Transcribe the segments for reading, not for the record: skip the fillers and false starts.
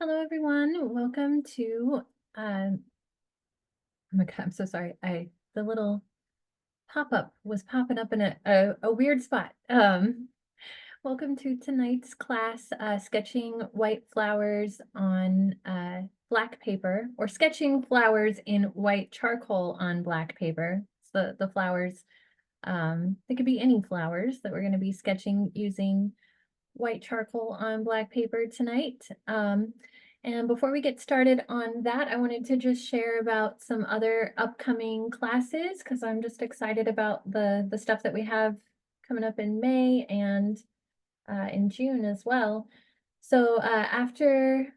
Hello, everyone. Welcome to, oh my God, I'm so sorry. The little pop-up was popping up in a weird spot. Welcome to tonight's class, sketching white flowers on black paper, or sketching flowers in white charcoal on black paper. So the flowers, they could be any flowers that we're going to be sketching using white charcoal on black paper tonight. And before we get started on that, I wanted to just share about some other upcoming classes because I'm just excited about the stuff that we have coming up in May and in June as well. So after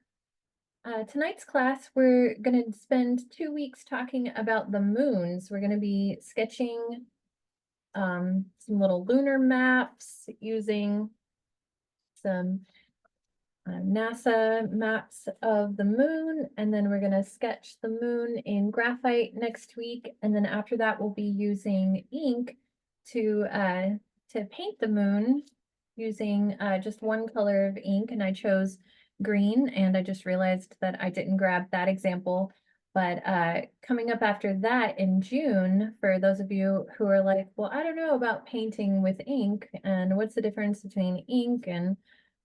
tonight's class, we're going to spend 2 weeks talking about the moons. We're going to be sketching some little lunar maps using some NASA maps of the moon, and then we're going to sketch the moon in graphite next week. And then after that, we'll be using ink to paint the moon using just one color of ink, and I chose green, and I just realized that I didn't grab that example. But coming up after that in June, for those of you who are like, well, I don't know about painting with ink, and what's the difference between ink and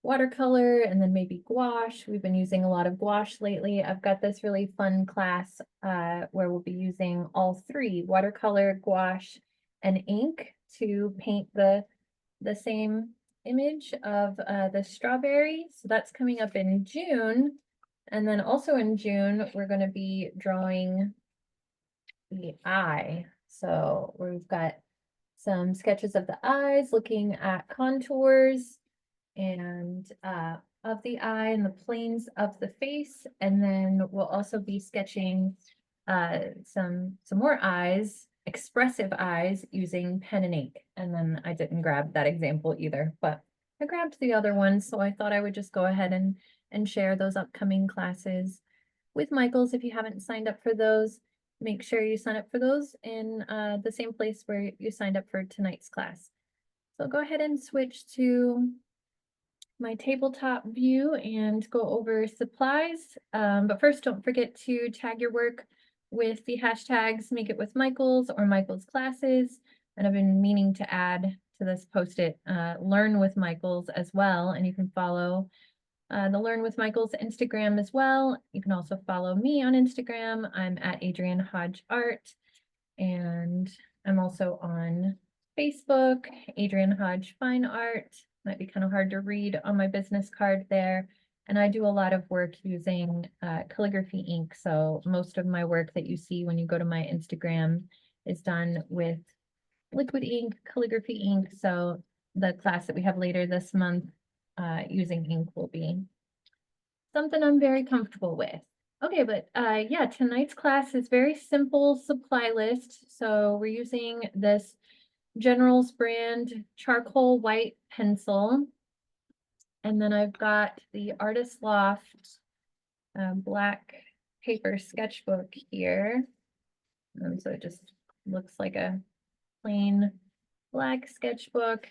watercolor and then maybe gouache. We've been using a lot of gouache lately. I've got this really fun class where we'll be using all three, watercolor, gouache, and ink to paint the same image of the strawberry. So that's coming up in June. And then also in June, we're going to be drawing the eye. So we've got some sketches of the eyes, looking at contours and of the eye and the planes of the face. And then we'll also be sketching some more eyes, expressive eyes, using pen and ink. And then I didn't grab that example either, but I grabbed the other one, so I thought I would just go ahead and share those upcoming classes with Michael's. If you haven't signed up for those, make sure you sign up for those in the same place where you signed up for tonight's class. So go ahead and switch to my tabletop view and go over supplies. But first, don't forget to tag your work with the hashtags Make It With Michael's or Michael's Classes. And I've been meaning to add to this post-it Learn with Michael's as well. And you can follow the Learn with Michael's Instagram as well. You can also follow me on Instagram. I'm at Adrienne Hodge Art. And I'm also on Facebook, Adrienne Hodge Fine Art. Might be kind of hard to read on my business card there. And I do a lot of work using calligraphy ink. So most of my work that you see when you go to my Instagram is done with liquid ink, calligraphy ink. So the class that we have later this month using ink will be something I'm very comfortable with. Okay, but yeah, tonight's class is very simple supply list. So we're using this General's brand charcoal white pencil. And then I've got the Artist Loft black paper sketchbook here. So it just looks like a plain black sketchbook.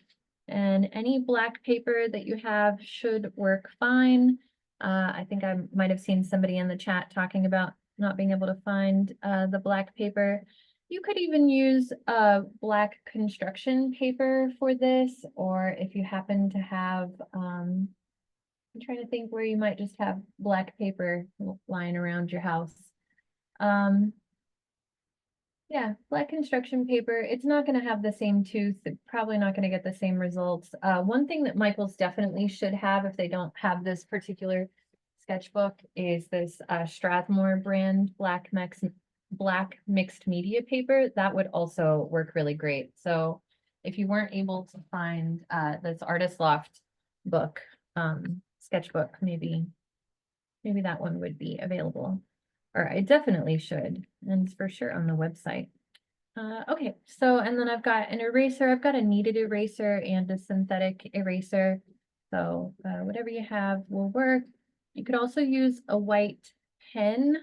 And any black paper that you have should work fine. I think I might have seen somebody in the chat talking about not being able to find the black paper. You could even use black construction paper for this, or if you happen to have, I'm trying to think where you might just have black paper lying around your house. Yeah, black construction paper, it's not going to have the same tooth, probably not going to get the same results. One thing that Michael's definitely should have if they don't have this particular sketchbook is this Strathmore brand black mixed media paper. That would also work really great. So if you weren't able to find this Artist Loft book, sketchbook, maybe that one would be available. Or I definitely should, and it's for sure on the website. Okay, so, and then I've got an eraser. I've got a kneaded eraser and a synthetic eraser. So whatever you have will work. You could also use a white pen,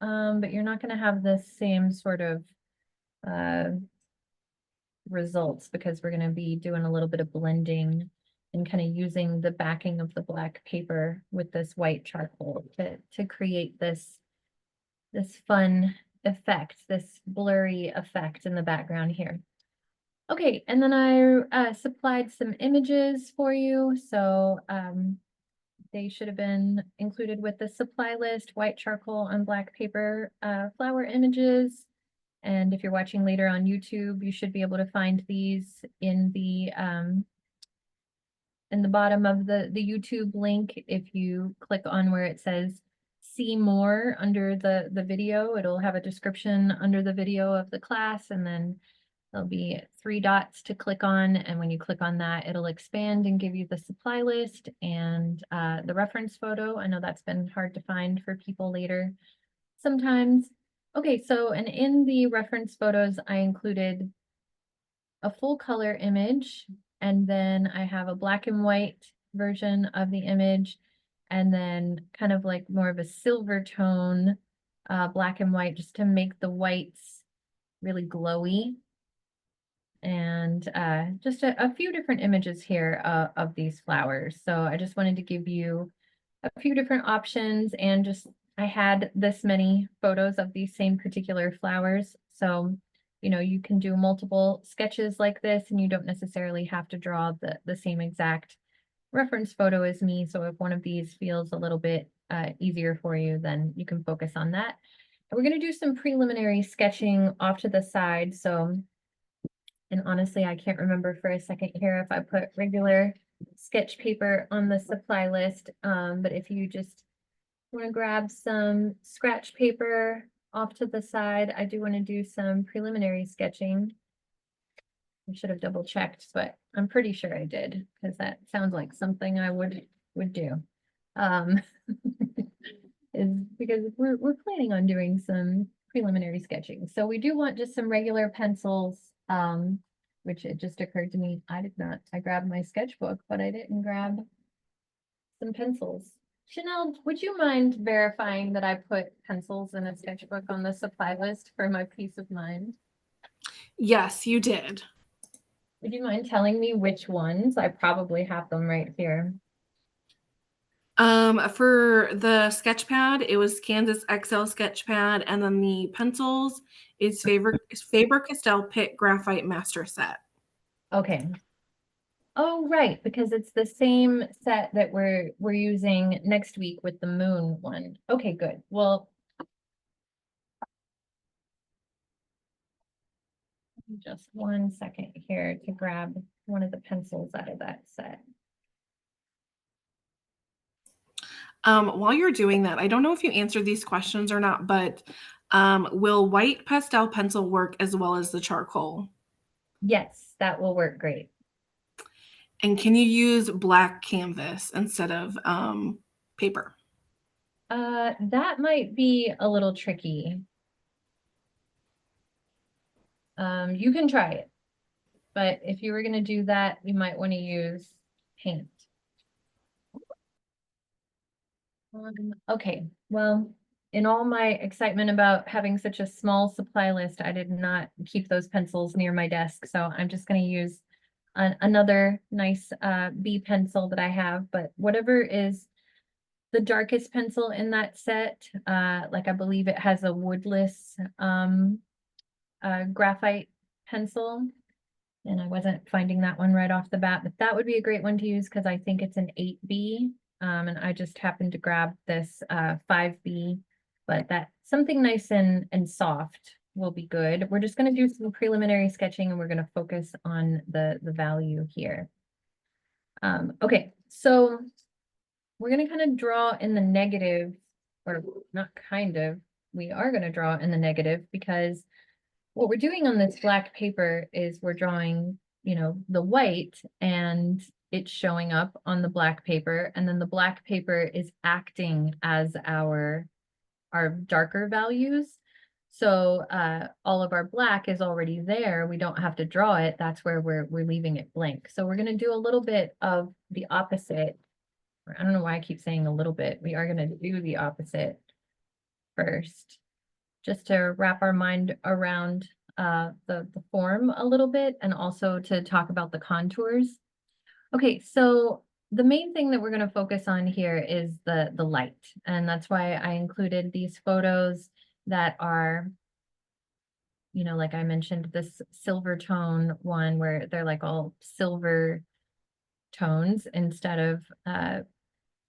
but you're not going to have the same sort of results because we're going to be doing a little bit of blending and kind of using the backing of the black paper with this white charcoal to create this fun effect, this blurry effect in the background here. Okay, and then I supplied some images for you. So they should have been included with the supply list, white charcoal on black paper, flower images. And if you're watching later on YouTube, you should be able to find these in the bottom of the YouTube link. If you click on where it says see more under the video, it'll have a description under the video of the class, and then there'll be 3 dots to click on, and when you click on that, it'll expand and give you the supply list and the reference photo. I know that's been hard to find for people later sometimes. Okay, so and in the reference photos, I included a full color image, and then I have a black and white version of the image, and then kind of like more of a silver tone, black and white, just to make the whites really glowy. And just a few different images here of these flowers. So I just wanted to give you a few different options, and just I had this many photos of these same particular flowers. So, you know, you can do multiple sketches like this, and you don't necessarily have to draw the same exact reference photo as me. So if one of these feels a little bit easier for you, then you can focus on that. And we're going to do some preliminary sketching off to the side. So, and honestly, I can't remember for a second here if I put regular sketch paper on the supply list. But if you just want to grab some scratch paper off to the side, I do want to do some preliminary sketching. I should have double checked, but I'm pretty sure I did, because that sounds like something I would do. Is because we're planning on doing some preliminary sketching. So we do want just some regular pencils, which it just occurred to me, I grabbed my sketchbook, but I didn't grab some pencils. Chanel, would you mind verifying that I put pencils in a sketchbook on the supply list for my peace of mind? Yes, you did. Would you mind telling me which ones? I probably have them right here. For the sketch pad, it was Kansas XL sketch pad, and then the pencils is Faber-Castell PITT Graphite Master Set. Okay. Oh, right, because it's the same set that we're using next week with the moon one. Okay, good. Well, just 1 second here to grab one of the pencils out of that set. While you're doing that, I don't know if you answered these questions or not, but will white pastel pencil work as well as the charcoal? Yes, that will work great. And can you use black canvas instead of paper? That might be a little tricky. You can try it, but if you were going to do that, you might want to use paint. Okay, well, in all my excitement about having such a small supply list, I did not keep those pencils near my desk, so I'm just going to use another nice B pencil that I have, but whatever is the darkest pencil in that set, like I believe it has a woodless graphite pencil, and I wasn't finding that one right off the bat, but that would be a great one to use because I think it's an 8B. And I just happened to grab this 5B, but that something nice and soft will be good. We're just going to do some preliminary sketching, and we're going to focus on the value here. Okay, so we're going to kind of draw in the negative, or not kind of, we are going to draw in the negative, because what we're doing on this black paper is we're drawing, you know, the white, and it's showing up on the black paper, and then the black paper is acting as our darker values. So all of our black is already there. We don't have to draw it. That's where we're leaving it blank. So we're going to do a little bit of the opposite. I don't know why I keep saying a little bit. We are going to do the opposite first, just to wrap our mind around the form a little bit, and also to talk about the contours. Okay, so the main thing that we're going to focus on here is the light, and that's why I included these photos that are, you know, like I mentioned, this silver tone one where they're like all silver tones instead of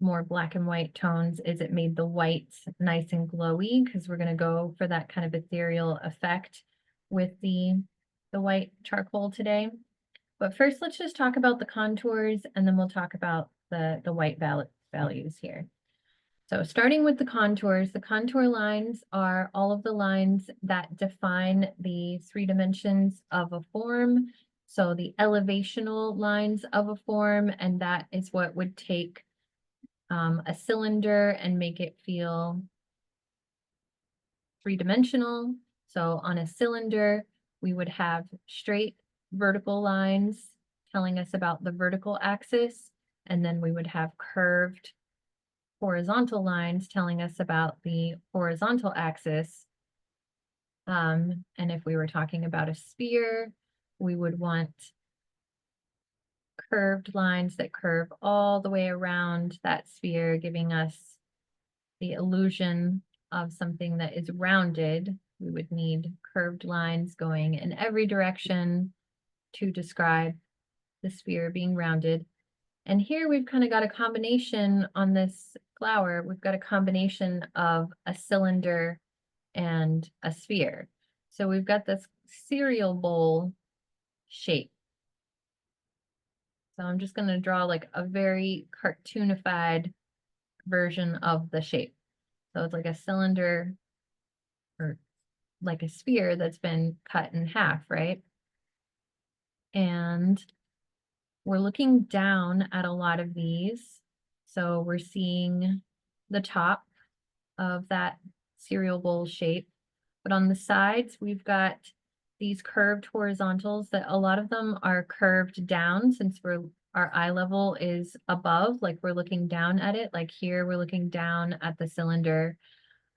more black and white tones. Is it made the whites nice and glowy, because we're going to go for that kind of ethereal effect with the white charcoal today. But first, let's just talk about the contours, and then we'll talk about the white values here. So starting with the contour lines are all of the lines that define the 3 dimensions of a form. So the elevational lines of a form, and that is what would take a cylinder and make it feel 3-dimensional. So on a cylinder, we would have straight vertical lines telling us about the vertical axis, and then we would have curved horizontal lines telling us about the horizontal axis. And if we were talking about a sphere, we would want curved lines that curve all the way around that sphere, giving us the illusion of something that is rounded. We would need curved lines going in every direction to describe the sphere being rounded. And here we've kind of got a combination on this flower. We've got a combination of a cylinder and a sphere. So we've got this cereal bowl shape. So I'm just going to draw like a very cartoonified version of the shape. So it's like a cylinder or like a sphere that's been cut in half, right? And we're looking down at a lot of these. So we're seeing the top of that cereal bowl shape, but on the sides, we've got these curved horizontals that a lot of them are curved down, since our eye level is above, like we're looking down at it. Like here, we're looking down at the cylinder.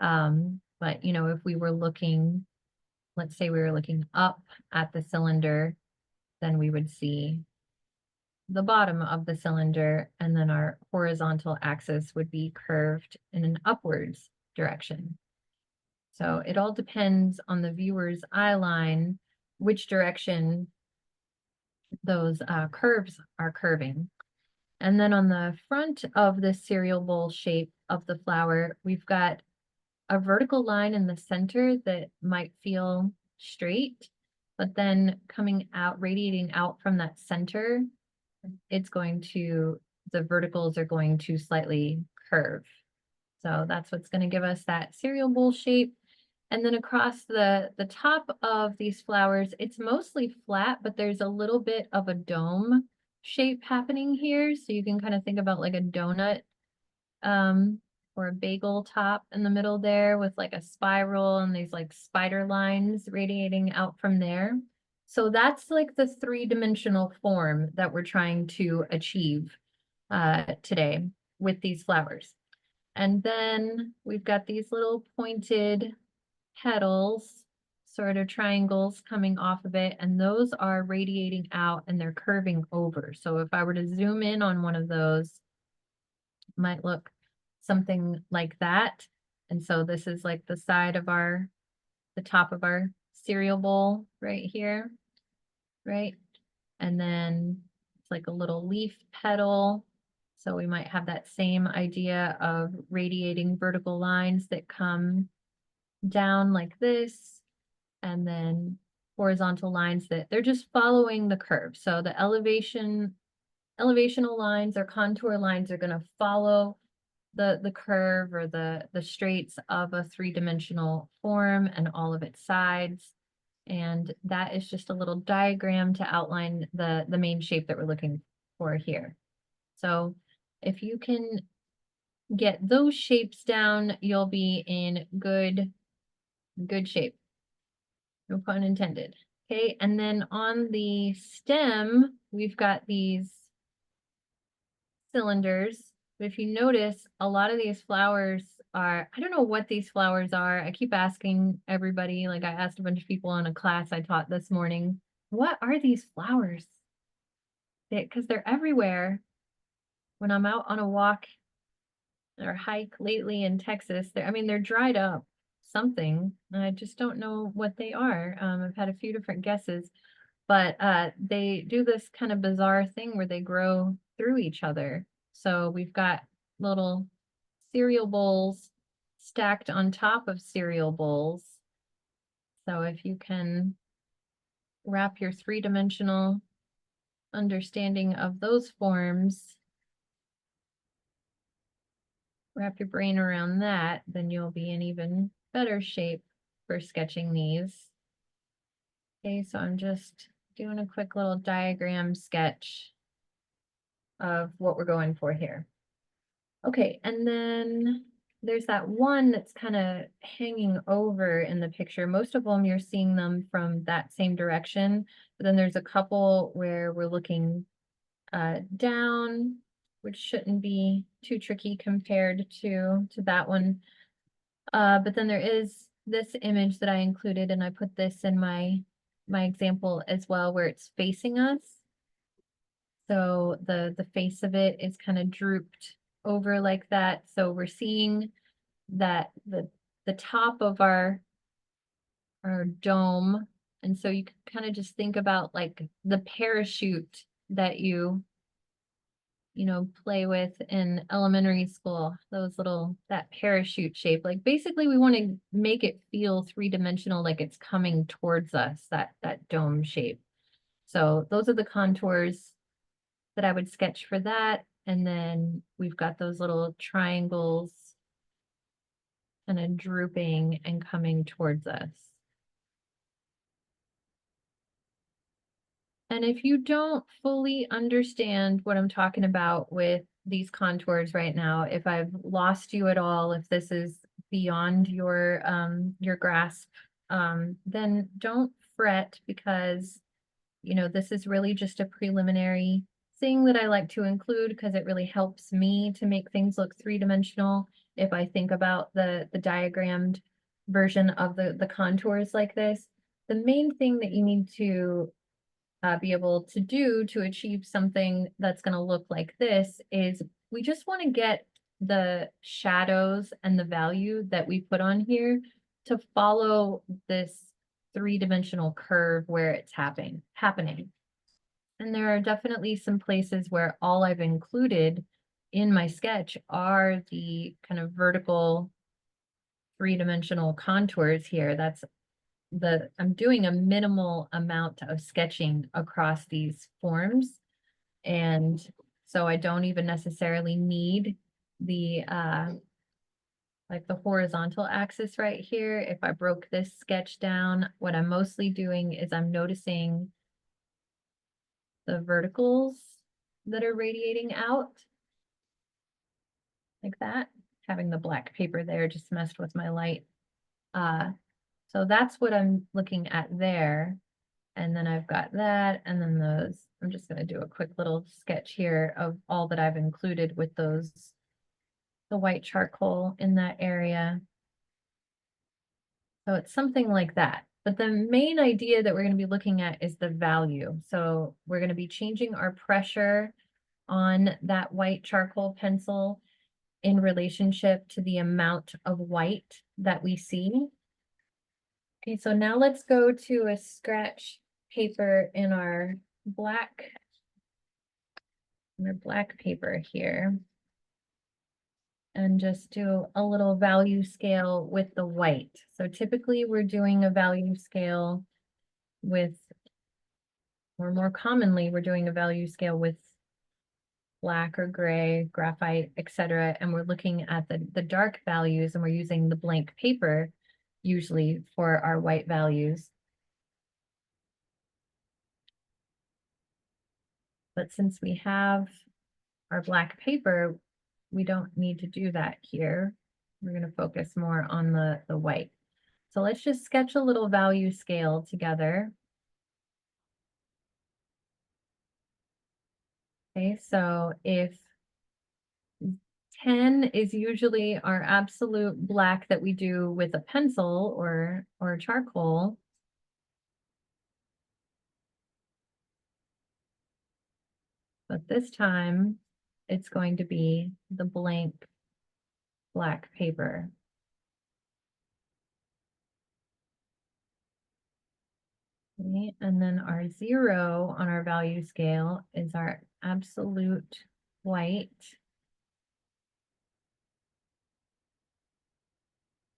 But you know, if we were looking, let's say we were looking up at the cylinder, then we would see the bottom of the cylinder, and then our horizontal axis would be curved in an upwards direction. So it all depends on the viewer's eye line, which direction those curves are curving. And then on the front of the cereal bowl shape of the flower, we've got a vertical line in the center that might feel straight, but then coming out, radiating out from that center, the verticals are going to slightly curve. So that's what's going to give us that cereal bowl shape. And then across the top of these flowers, it's mostly flat, but there's a little bit of a dome shape happening here. So you can kind of think about like a donut or a bagel top in the middle there with like a spiral and these like spider lines radiating out from there. So that's like the 3-dimensional form that we're trying to achieve today with these flowers. And then we've got these little pointed petals, sort of triangles coming off of it, and those are radiating out and they're curving over. So if I were to zoom in on one of those, it might look something like that. And so this is like the side of the top of our cereal bowl right here, right? And then it's like a little leaf petal. So we might have that same idea of radiating vertical lines that come down like this, and then horizontal lines that they're just following the curve. So the elevational lines or contour lines are going to follow the curve or the straights of a 3-dimensional form and all of its sides. And that is just a little diagram to outline the main shape that we're looking for here. So if you can get those shapes down, you'll be in good shape. No pun intended. Okay, and then on the stem, we've got these cylinders. But if you notice, a lot of these flowers are, I don't know what these flowers are. I keep asking everybody, like I asked a bunch of people in a class I taught this morning, what are these flowers? because they're everywhere. When I'm out on a walk or hike lately in Texas, I mean, they're dried up something. And I just don't know what they are. I've had a few different guesses, but they do this kind of bizarre thing where they grow through each other. So we've got little cereal bowls stacked on top of cereal bowls. So if you can wrap your three-dimensional understanding of those forms, wrap your brain around that, then you'll be in even better shape for sketching these. Okay, so I'm just doing a quick little diagram sketch of what we're going for here. Okay, and then there's that one that's kind of hanging over in the picture. Most of them, you're seeing them from that same direction, but then there's a couple where we're looking down, which shouldn't be too tricky compared to that one. But then there is this image that I included, and I put this in my example as well, where it's facing us. So the face of it is kind of drooped over like that. So we're seeing that the top of our dome. And so you can kind of just think about like the parachute that you play with in elementary school, that parachute shape. Like basically we want to make it feel three-dimensional, like it's coming towards us, that dome shape. So those are the contours that I would sketch for that. And then we've got those little triangles kind of drooping and coming towards us. And if you don't fully understand what I'm talking about with these contours right now, if I've lost you at all, if this is beyond your grasp, then don't fret, because this is really just a preliminary thing that I like to include because it really helps me to make things look three-dimensional. If I think about the diagrammed version of the contours like this, the main thing that you need to be able to do to achieve something that's going to look like this is we just want to get the shadows and the value that we put on here to follow this three-dimensional curve where it's happening. And there are definitely some places where all I've included in my sketch are the kind of vertical three-dimensional contours here. I'm doing a minimal amount of sketching across these forms. And so I don't even necessarily need the like the horizontal axis right here. If I broke this sketch down, what I'm mostly doing is I'm noticing the verticals that are radiating out like that. Having the black paper there just messed with my light. So that's what I'm looking at there. And then I've got that, and then those. I'm just going to do a quick little sketch here of all that I've included with the white charcoal in that area. So it's something like that. But the main idea that we're going to be looking at is the value. So we're going to be changing our pressure on that white charcoal pencil in relationship to the amount of white that we see. Okay, so now let's go to a scratch paper in our black paper here and just do a little value scale with the white. So typically we're doing a value scale with, or more commonly, we're doing a value scale with black or gray, graphite, etc. And we're looking at the dark values, and we're using the blank paper usually for our white values. But since we have our black paper, we don't need to do that here. We're going to focus more on the white. So let's just sketch a little value scale together. Okay, so if 10 is usually our absolute black that we do with a pencil or charcoal, but this time it's going to be the blank black paper. Okay, and then our 0 on our value scale is our absolute white.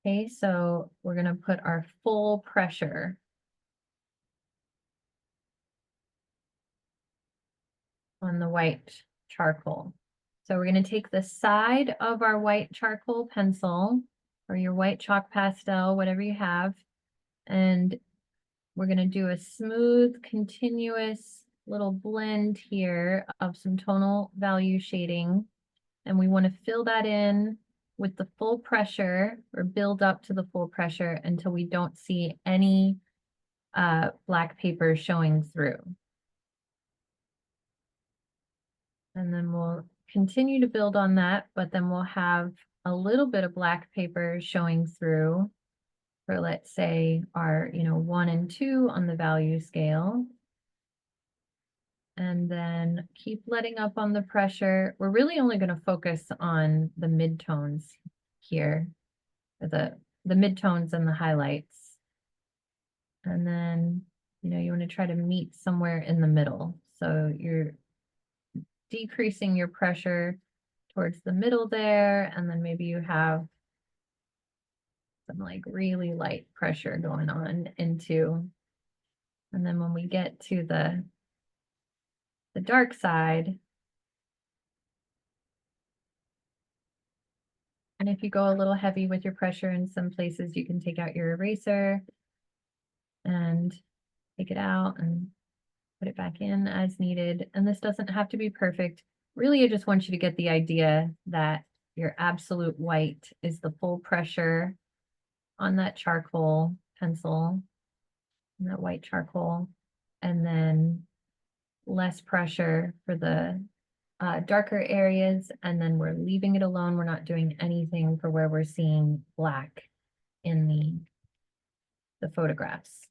Okay, so we're going to put our full pressure on the white charcoal. So we're going to take the side of our white charcoal pencil or your white chalk pastel, whatever you have, and we're going to do a smooth, continuous little blend here of some tonal value shading. And we want to fill that in with the full pressure or build up to the full pressure until we don't see any black paper showing through. And then we'll continue to build on that, but then we'll have a little bit of black paper showing through for, let's say, our 1 and 2 on the value scale. And then keep letting up on the pressure. We're really only going to focus on the midtones here, the midtones and the highlights. And then, you want to try to meet somewhere in the middle. So you're decreasing your pressure towards the middle there, and then maybe you have some like really light pressure going on into, and then when we get to the dark side, and if you go a little heavy with your pressure in some places, you can take out your eraser and take it out and put it back in as needed. And this doesn't have to be perfect. Really, I just want you to get the idea that your absolute white is the full pressure on that charcoal pencil, that white charcoal, and then less pressure for the darker areas, and then we're leaving it alone. We're not doing anything for where we're seeing black in the photographs.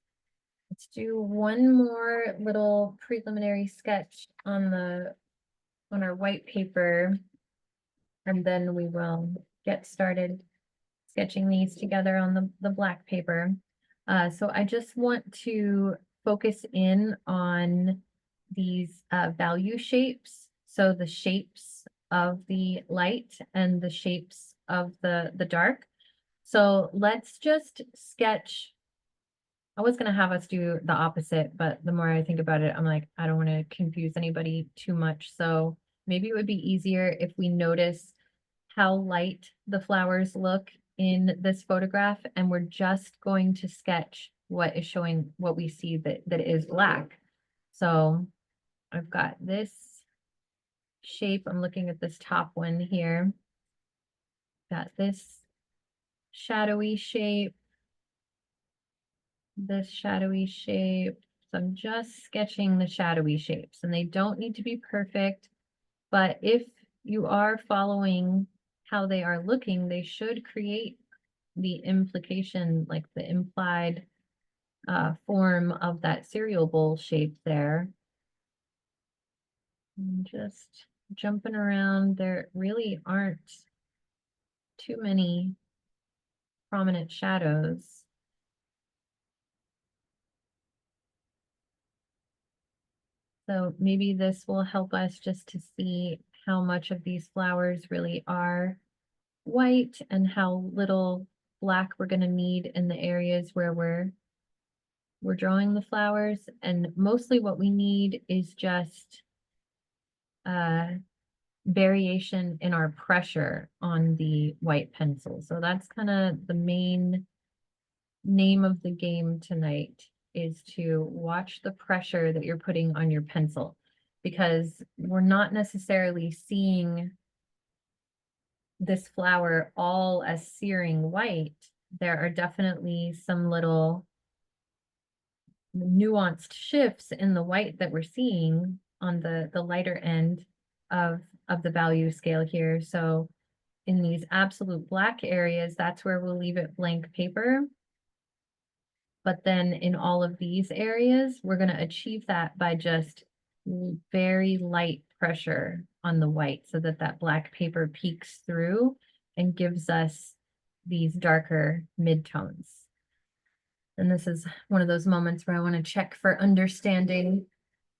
Let's do one more little preliminary sketch on our white paper, and then we will get started sketching these together on the black paper. So I just want to focus in on these value shapes. So the shapes of the light and the shapes of the dark. So let's just sketch. I was going to have us do the opposite, but the more I think about it, I'm like, I don't want to confuse anybody too much. So maybe it would be easier if we notice how light the flowers look in this photograph, and we're just going to sketch what is showing, what we see that is black. So I've got this shape. I'm looking at this top one here. Got this shadowy shape, this shadowy shape. So I'm just sketching the shadowy shapes, and they don't need to be perfect, but if you are following how they are looking, they should create the implication, like the implied form of that cereal bowl shape there. And just jumping around, there really aren't too many prominent shadows. So maybe this will help us just to see how much of these flowers really are white and how little black we're going to need in the areas where we're drawing the flowers. And mostly what we need is just variation in our pressure on the white pencil. So that's kind of the main name of the game tonight, is to watch the pressure that you're putting on your pencil, because we're not necessarily seeing this flower all as searing white. There are definitely some little nuanced shifts in the white that we're seeing on the lighter end of the value scale here. So in these absolute black areas, that's where we'll leave it blank paper. But then in all of these areas, we're going to achieve that by just very light pressure on the white so that that black paper peeks through and gives us these darker midtones. And this is one of those moments where I want to check for understanding.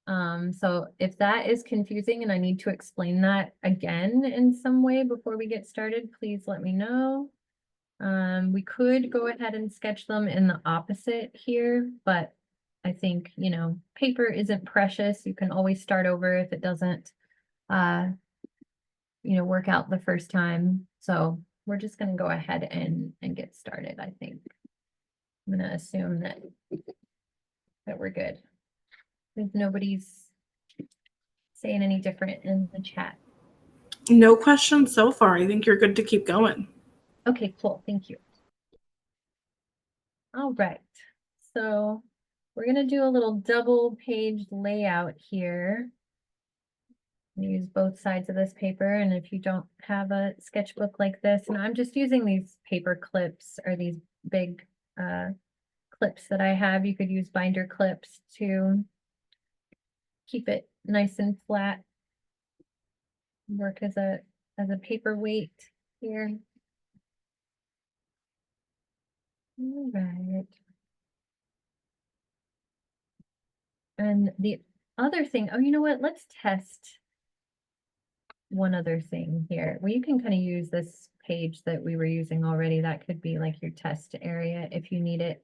So if that is confusing and I need to explain that again in some way before we get started, please let me know. We could go ahead and sketch them in the opposite here, but I think, you know, paper isn't precious. You can always start over if it doesn't, you know, work out the first time. So we're just going to go ahead and get started, I think. I'm going to assume that we're good. If nobody's saying any different in the chat. No questions so far. I think you're good to keep going. Okay, cool. Thank you. All right. So we're going to do a little double page layout here. Use both sides of this paper, and if you don't have a sketchbook like this, and I'm just using these paper clips or these big clips that I have, you could use binder clips to keep it nice and flat. Work as a paperweight here. All right. And the other thing, oh, you know what? Let's test one other thing here. Well, you can kind of use this page that we were using already. That could be like your test area if you need it.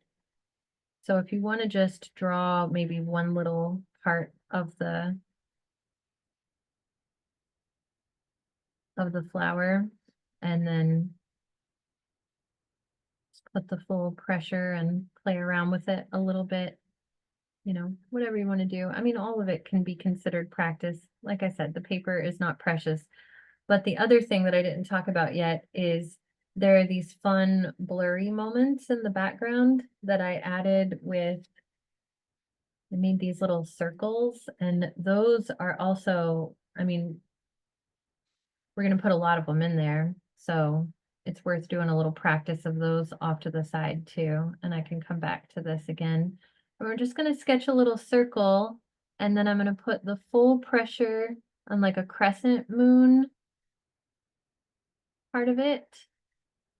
So if you want to just draw maybe one little part of the flower and then put the full pressure and play around with it a little bit, you know, whatever you want to do. I mean, all of it can be considered practice. Like I said, the paper is not precious. But the other thing that I didn't talk about yet is there are these fun blurry moments in the background that I added with, I made these little circles, and those are also, I mean, we're going to put a lot of them in there. So it's worth doing a little practice of those off to the side too. And I can come back to this again. And we're just going to sketch a little circle, and then I'm going to put the full pressure on like a crescent moon part of it,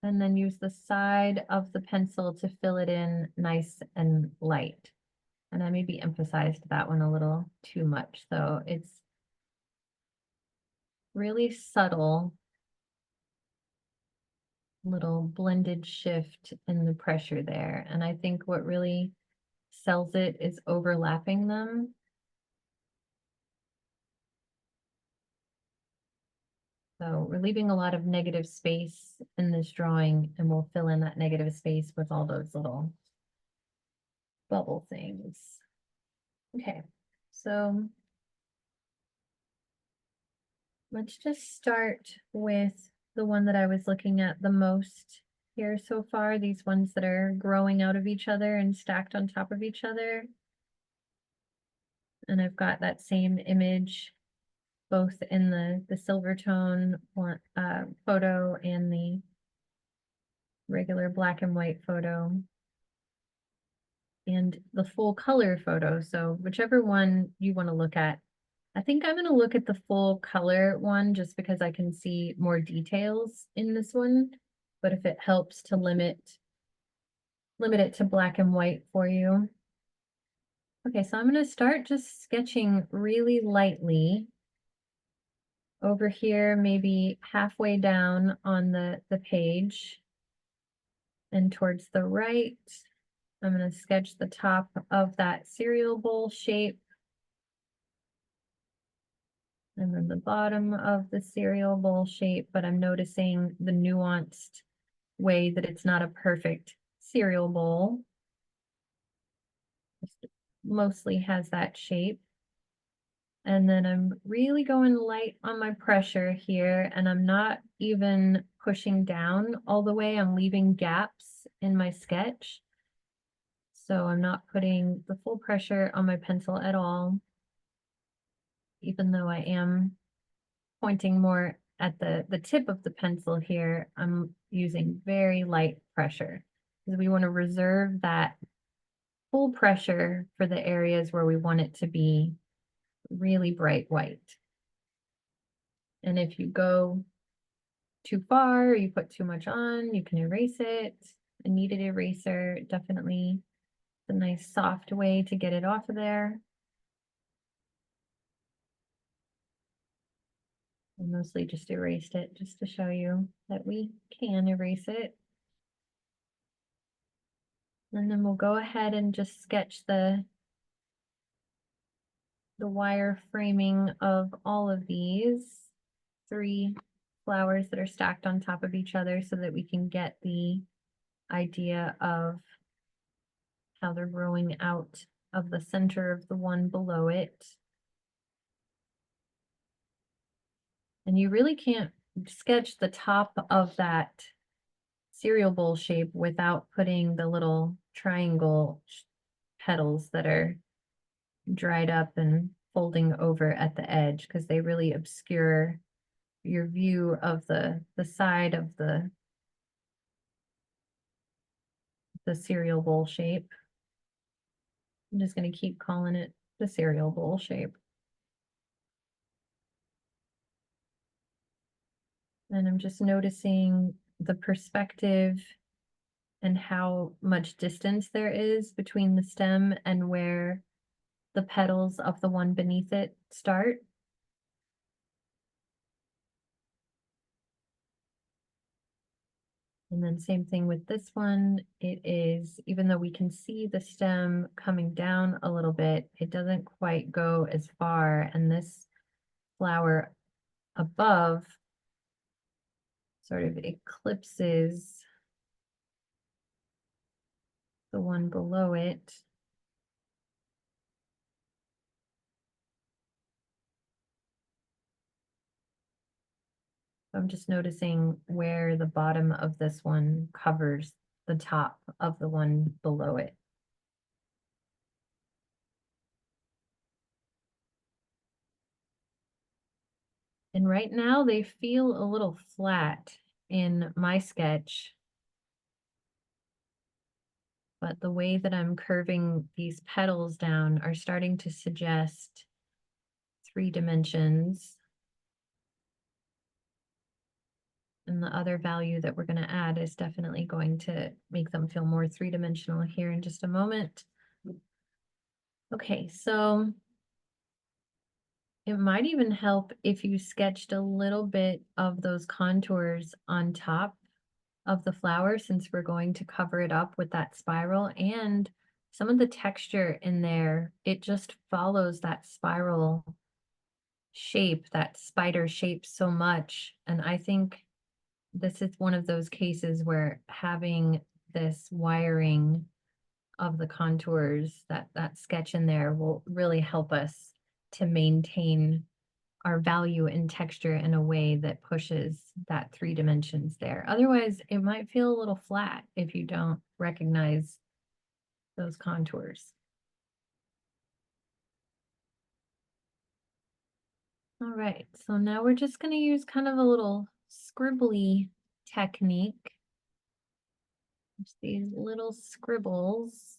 and then use the side of the pencil to fill it in nice and light. And I maybe emphasized that one a little too much, so it's really subtle little blended shift in the pressure there. And I think what really sells it is overlapping them. So we're leaving a lot of negative space in this drawing, and we'll fill in that negative space with all those little bubble things. Okay, so let's just start with the one that I was looking at the most here so far, these ones that are growing out of each other and stacked on top of each other. And I've got that same image both in the silver tone photo and the regular black and white photo and the full color photo. So whichever one you want to look at. I think I'm going to look at the full color one just because I can see more details in this one. But if it helps to limit it to black and white for you. Okay, so I'm going to start just sketching really lightly over here, maybe halfway down on the page. And towards the right, I'm going to sketch the top of that cereal bowl shape. And then the bottom of the cereal bowl shape, but I'm noticing the nuanced way that it's not a perfect cereal bowl. It mostly has that shape. And then I'm really going light on my pressure here, and I'm not even pushing down all the way. I'm leaving gaps in my sketch. So I'm not putting the full pressure on my pencil at all, even though I am pointing more at the tip of the pencil here. I'm using very light pressure because we want to reserve that full pressure for the areas where we want it to be really bright white. And if you go too far, or you put too much on, you can erase it. A kneaded eraser, definitely a nice soft way to get it off of there. I mostly just erased it just to show you that we can erase it. And then we'll go ahead and just sketch the wire framing of all of these 3 flowers that are stacked on top of each other so that we can get the idea of how they're growing out of the center of the one below it. And you really can't sketch the top of that cereal bowl shape without putting the little triangle petals that are dried up and folding over at the edge, because they really obscure your view of the side of the cereal bowl shape. I'm just going to keep calling it the cereal bowl shape. And I'm just noticing the perspective and how much distance there is between the stem and where the petals of the one beneath it start. And then same thing with this one. It is, even though we can see the stem coming down a little bit, it doesn't quite go as far. And this flower above sort of eclipses the one below it. I'm just noticing where the bottom of this one covers the top of the one below it. And right now they feel a little flat in my sketch, but the way that I'm curving these petals down are starting to suggest 3 dimensions. And the other value that we're going to add is definitely going to make them feel more 3-dimensional here in just a moment. Okay, so it might even help if you sketched a little bit of those contours on top of the flower, since we're going to cover it up with that spiral, and some of the texture in there, it just follows that spiral shape, that spider shape so much. And I think this is one of those cases where having this wiring of the contours, that sketch in there, will really help us to maintain our value in texture in a way that pushes that 3 dimensions there. Otherwise, it might feel a little flat if you don't recognize those contours. All right, so now we're just going to use kind of a little scribbly technique. Just these little scribbles.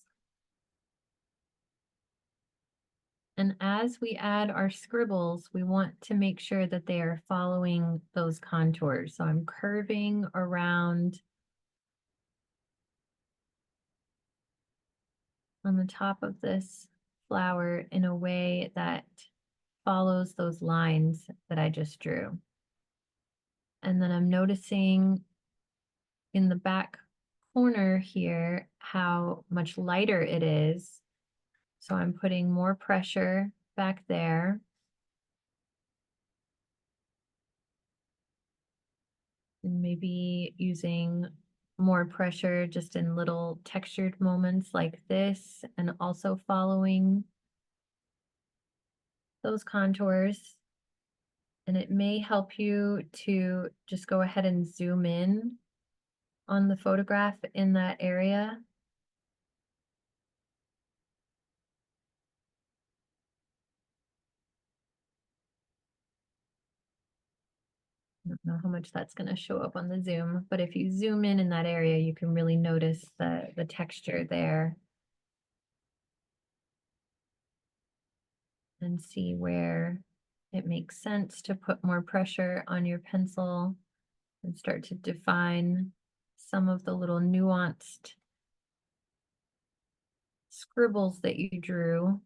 And as we add our scribbles, we want to make sure that they are following those contours. So I'm curving around on the top of this flower in a way that follows those lines that I just drew. And then I'm noticing in the back corner here how much lighter it is. So I'm putting more pressure back there. And maybe using more pressure just in little textured moments like this, and also following those contours. And it may help you to just go ahead and zoom in on the photograph in that area. I don't know how much that's going to show up on the zoom, but if you zoom in that area, you can really notice the texture there and see where it makes sense to put more pressure on your pencil and start to define some of the little nuanced scribbles that you drew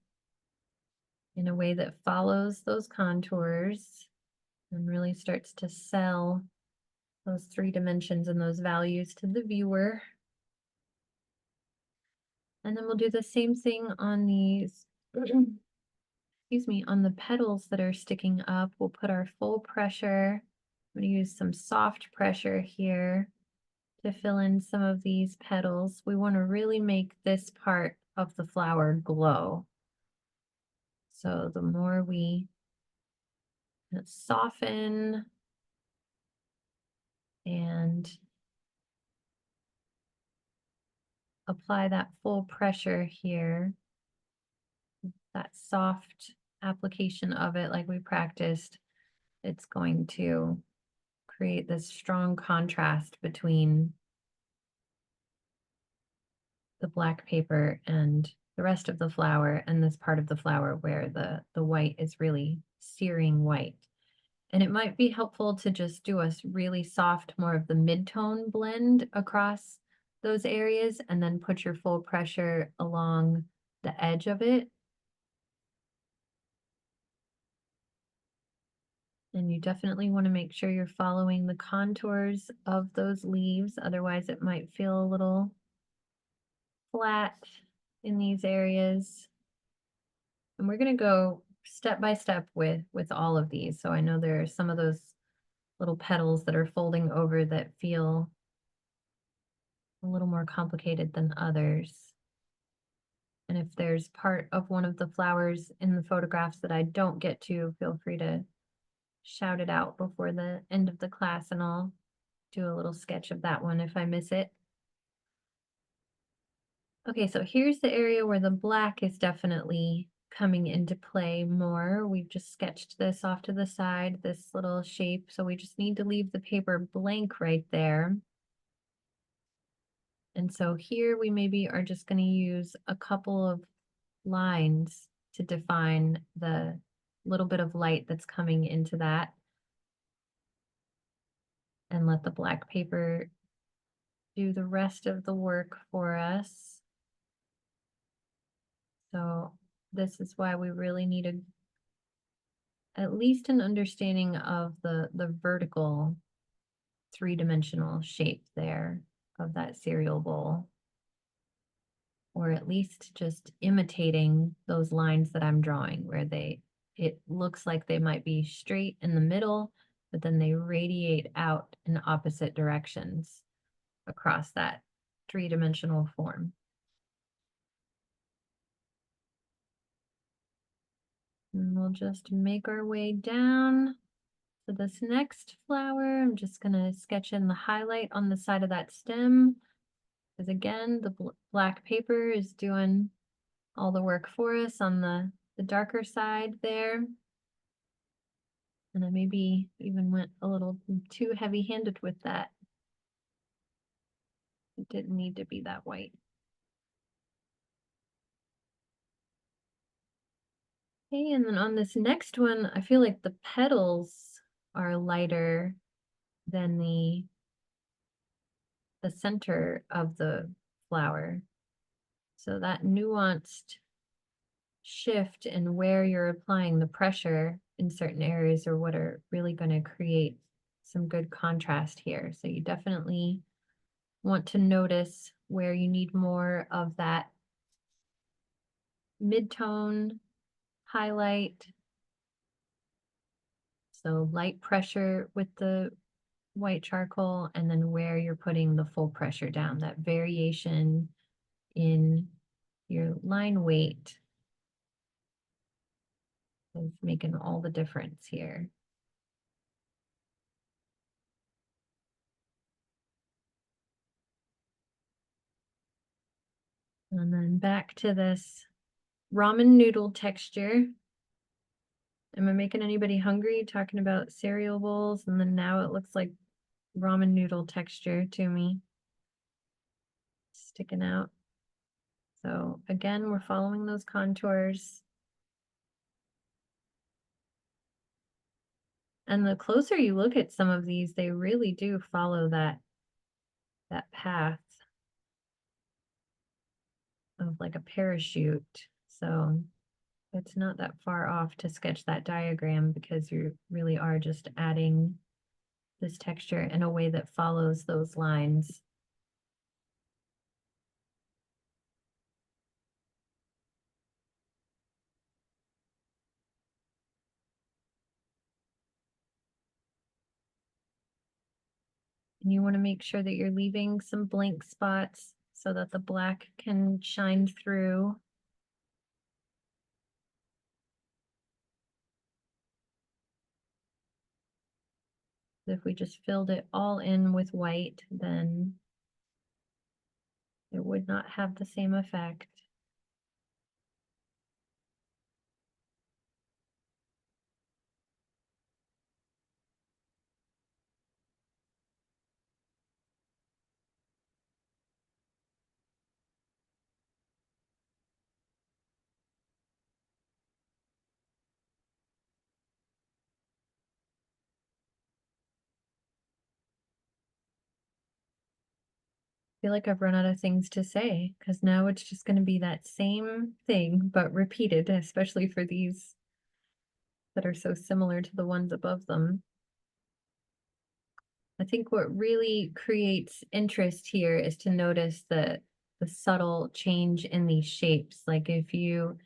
in a way that follows those contours and really starts to sell those 3 dimensions and those values to the viewer. And then we'll do the same thing on these, excuse me, on the petals that are sticking up. We'll put our full pressure. I'm going to use some soft pressure here to fill in some of these petals. We want to really make this part of the flower glow. So the more we soften and apply that full pressure here, that soft application of it like we practiced, it's going to create this strong contrast between the black paper and the rest of the flower and this part of the flower where the white is really searing white. And it might be helpful to just do a really soft, more of the mid-tone blend across those areas and then put your full pressure along the edge of it. And you definitely want to make sure you're following the contours of those leaves. Otherwise, it might feel a little flat in these areas. And we're going to go step by step with all of these. So I know there are some of those little petals that are folding over that feel a little more complicated than others. And if there's part of one of the flowers in the photographs that I don't get to, feel free to shout it out before the end of the class and I'll do a little sketch of that one if I miss it. Okay, so here's the area where the black is definitely coming into play more. We've just sketched this off to the side, this little shape, so we just need to leave the paper blank right there. And so here we maybe are just going to use a couple of lines to define the little bit of light that's coming into that. And let the black paper do the rest of the work for us. So this is why we really need at least an understanding of the vertical 3-dimensional shape there of that cereal bowl. Or at least just imitating those lines that I'm drawing where it looks like they might be straight in the middle, but then they radiate out in opposite directions across that 3-dimensional form. And we'll just make our way down to this next flower. I'm just going to sketch in the highlight on the side of that stem. Because again, the black paper is doing all the work for us on the darker side there. And I maybe even went a little too heavy-handed with that. It didn't need to be that white. Okay, and then on this next one, I feel like the petals are lighter than the center of the flower. So that nuanced shift in where you're applying the pressure in certain areas are what are really going to create some good contrast here. So you definitely want to notice where you need more of that mid-tone highlight. So light pressure with the white charcoal, and then where you're putting the full pressure down, that variation in your line weight is making all the difference here. And then back to this ramen noodle texture. Am I making anybody hungry talking about cereal bowls? And then now it looks like ramen noodle texture to me. Sticking out. So again, we're following those contours. And the closer you look at some of these, they really do follow that path of like a parachute. So it's not that far off to sketch that diagram because you really are just adding this texture in a way that follows those lines. And you want to make sure that you're leaving some blank spots so that the black can shine through. If we just filled it all in with white, then it would not have the same effect. Feel like I've run out of things to say because now it's just going to be that same thing but repeated, especially for these that are so similar to the ones above them. I think what really creates interest here is to notice the subtle change in these shapes. Like if you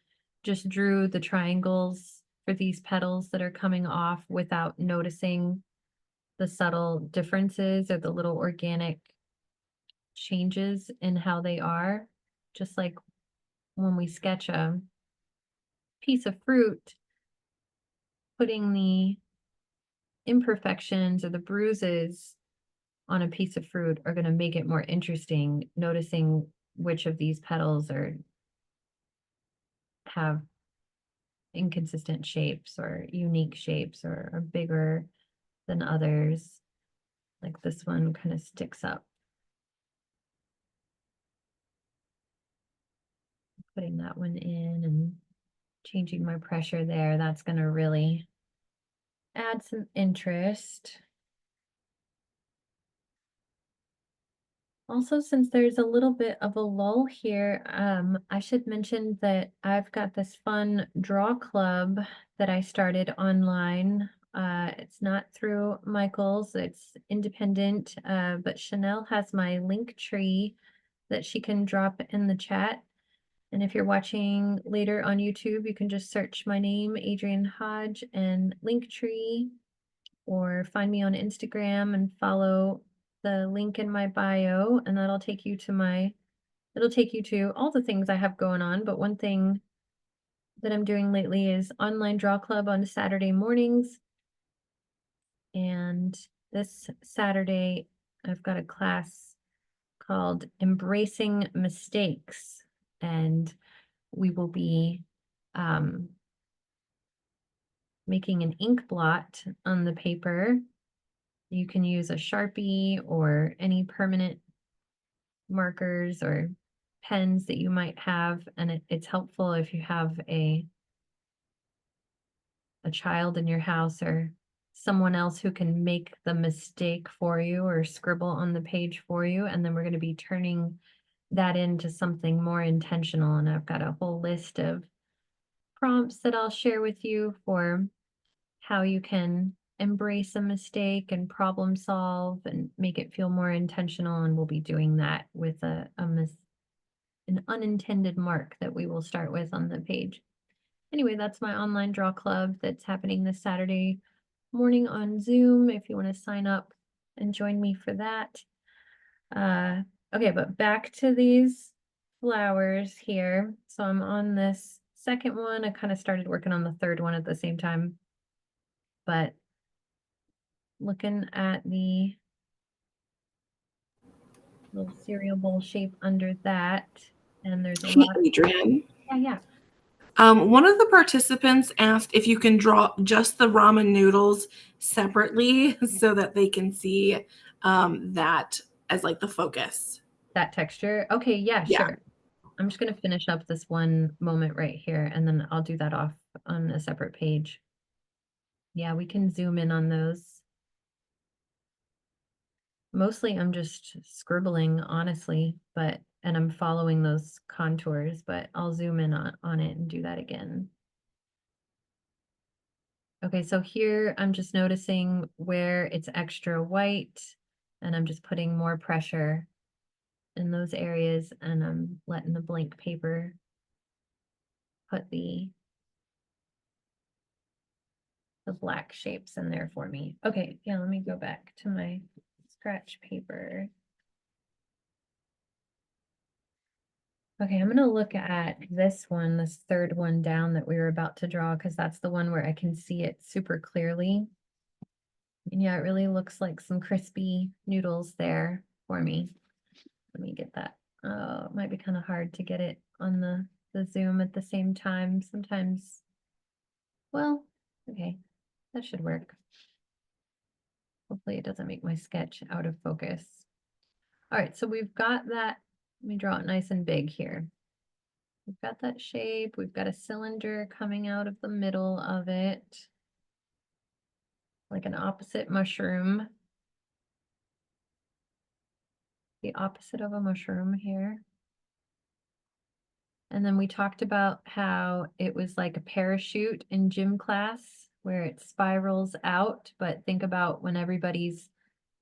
just drew the triangles for these petals that are coming off without noticing the subtle differences or the little organic changes in how they are, just like when we sketch a piece of fruit, putting the imperfections or the bruises on a piece of fruit are going to make it more interesting, noticing which of these petals have inconsistent shapes or unique shapes or are bigger than others. Like this one kind of sticks up. Putting that one in and changing my pressure there, that's going to really add some interest. Also, since there's a little bit of a lull here, I should mention that I've got this fun draw club that I started online. It's not through Michael's, it's independent, but Chanel has my link tree that she can drop in the chat. And if you're watching later on YouTube, you can just search my name, Adrienne Hodge, and Linktree, or find me on Instagram and follow the link in my bio, and that'll take you to it'll take you to all the things I have going on. But one thing that I'm doing lately is online draw club on Saturday mornings. And this Saturday, I've got a class called Embracing Mistakes, and we will be making an ink blot on the paper. You can use a Sharpie or any permanent markers or pens that you might have, and it's helpful if you have a child in your house or someone else who can make the mistake for you or scribble on the page for you. And then we're going to be turning that into something more intentional. And I've got a whole list of prompts that I'll share with you for how you can embrace a mistake and problem solve and make it feel more intentional. And we'll be doing that with an unintended mark that we will start with on the page. Anyway, that's my online draw club that's happening this Saturday morning on Zoom if you want to sign up and join me for that. Okay, but back to these flowers here. So I'm on this second one. I kind of started working on the third one at the same time, but looking at the little cereal bowl shape under that, and there's a Hey, lot. Adrienne. Yeah. One of the participants asked if you can draw just the ramen noodles separately so that they can see that as like the focus. That texture. Okay, yeah, sure. I'm just going to finish up this one moment right here, and then I'll do that off on a separate page. Yeah, we can zoom in on those. Mostly I'm just scribbling, honestly, and I'm following those contours, but I'll zoom in on it and do that again. Okay, so here I'm just noticing where it's extra white and I'm just putting more pressure in those areas and I'm letting the blank paper put the black shapes in there for me. Okay, yeah, let me go back to my scratch paper. Okay, I'm gonna look at this one, this third one down that we were about to draw, because that's the one where I can see it super clearly. And yeah, it really looks like some crispy noodles there for me. Let me get that. Oh, it might be kind of hard to get it on the zoom at the same time. Sometimes, well, okay, that should work. Hopefully it doesn't make my sketch out of focus. All right, so we've got that. Let me draw it nice and big here. We've got that shape. We've got a cylinder coming out of the middle of it, like an opposite mushroom. The opposite of a mushroom here. And then we talked about how it was like a parachute in gym class where it spirals out, but think about when everybody's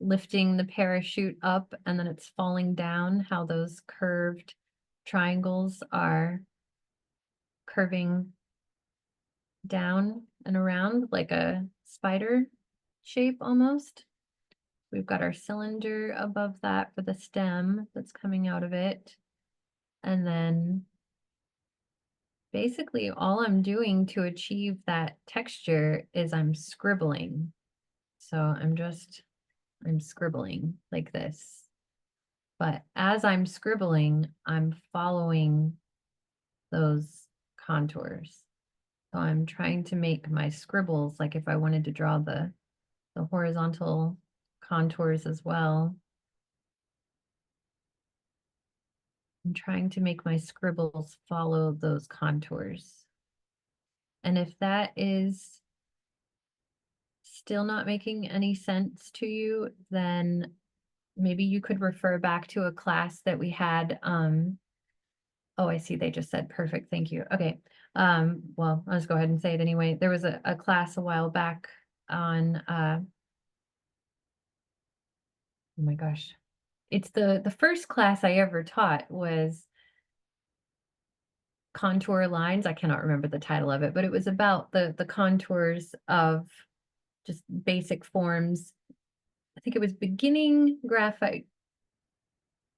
lifting the parachute up and then it's falling down, how those curved triangles are curving down and around like a spider shape almost. We've got our cylinder above that for the stem that's coming out of it. And then basically all I'm doing to achieve that texture is I'm scribbling. So I'm scribbling like this. But as I'm scribbling, I'm following those contours. So I'm trying to make my scribbles, like if I wanted to draw the horizontal contours as well, I'm trying to make my scribbles follow those contours. And if that is still not making any sense to you, then maybe you could refer back to a class that we had. Oh, I see. They just said perfect. Thank you. Okay. Well, I'll just go ahead and say it anyway. There was a class a while back on, oh my gosh. It's the first class I ever taught was contour lines. I cannot remember the title of it, but it was about the contours of just basic forms. I think it was beginning graphite,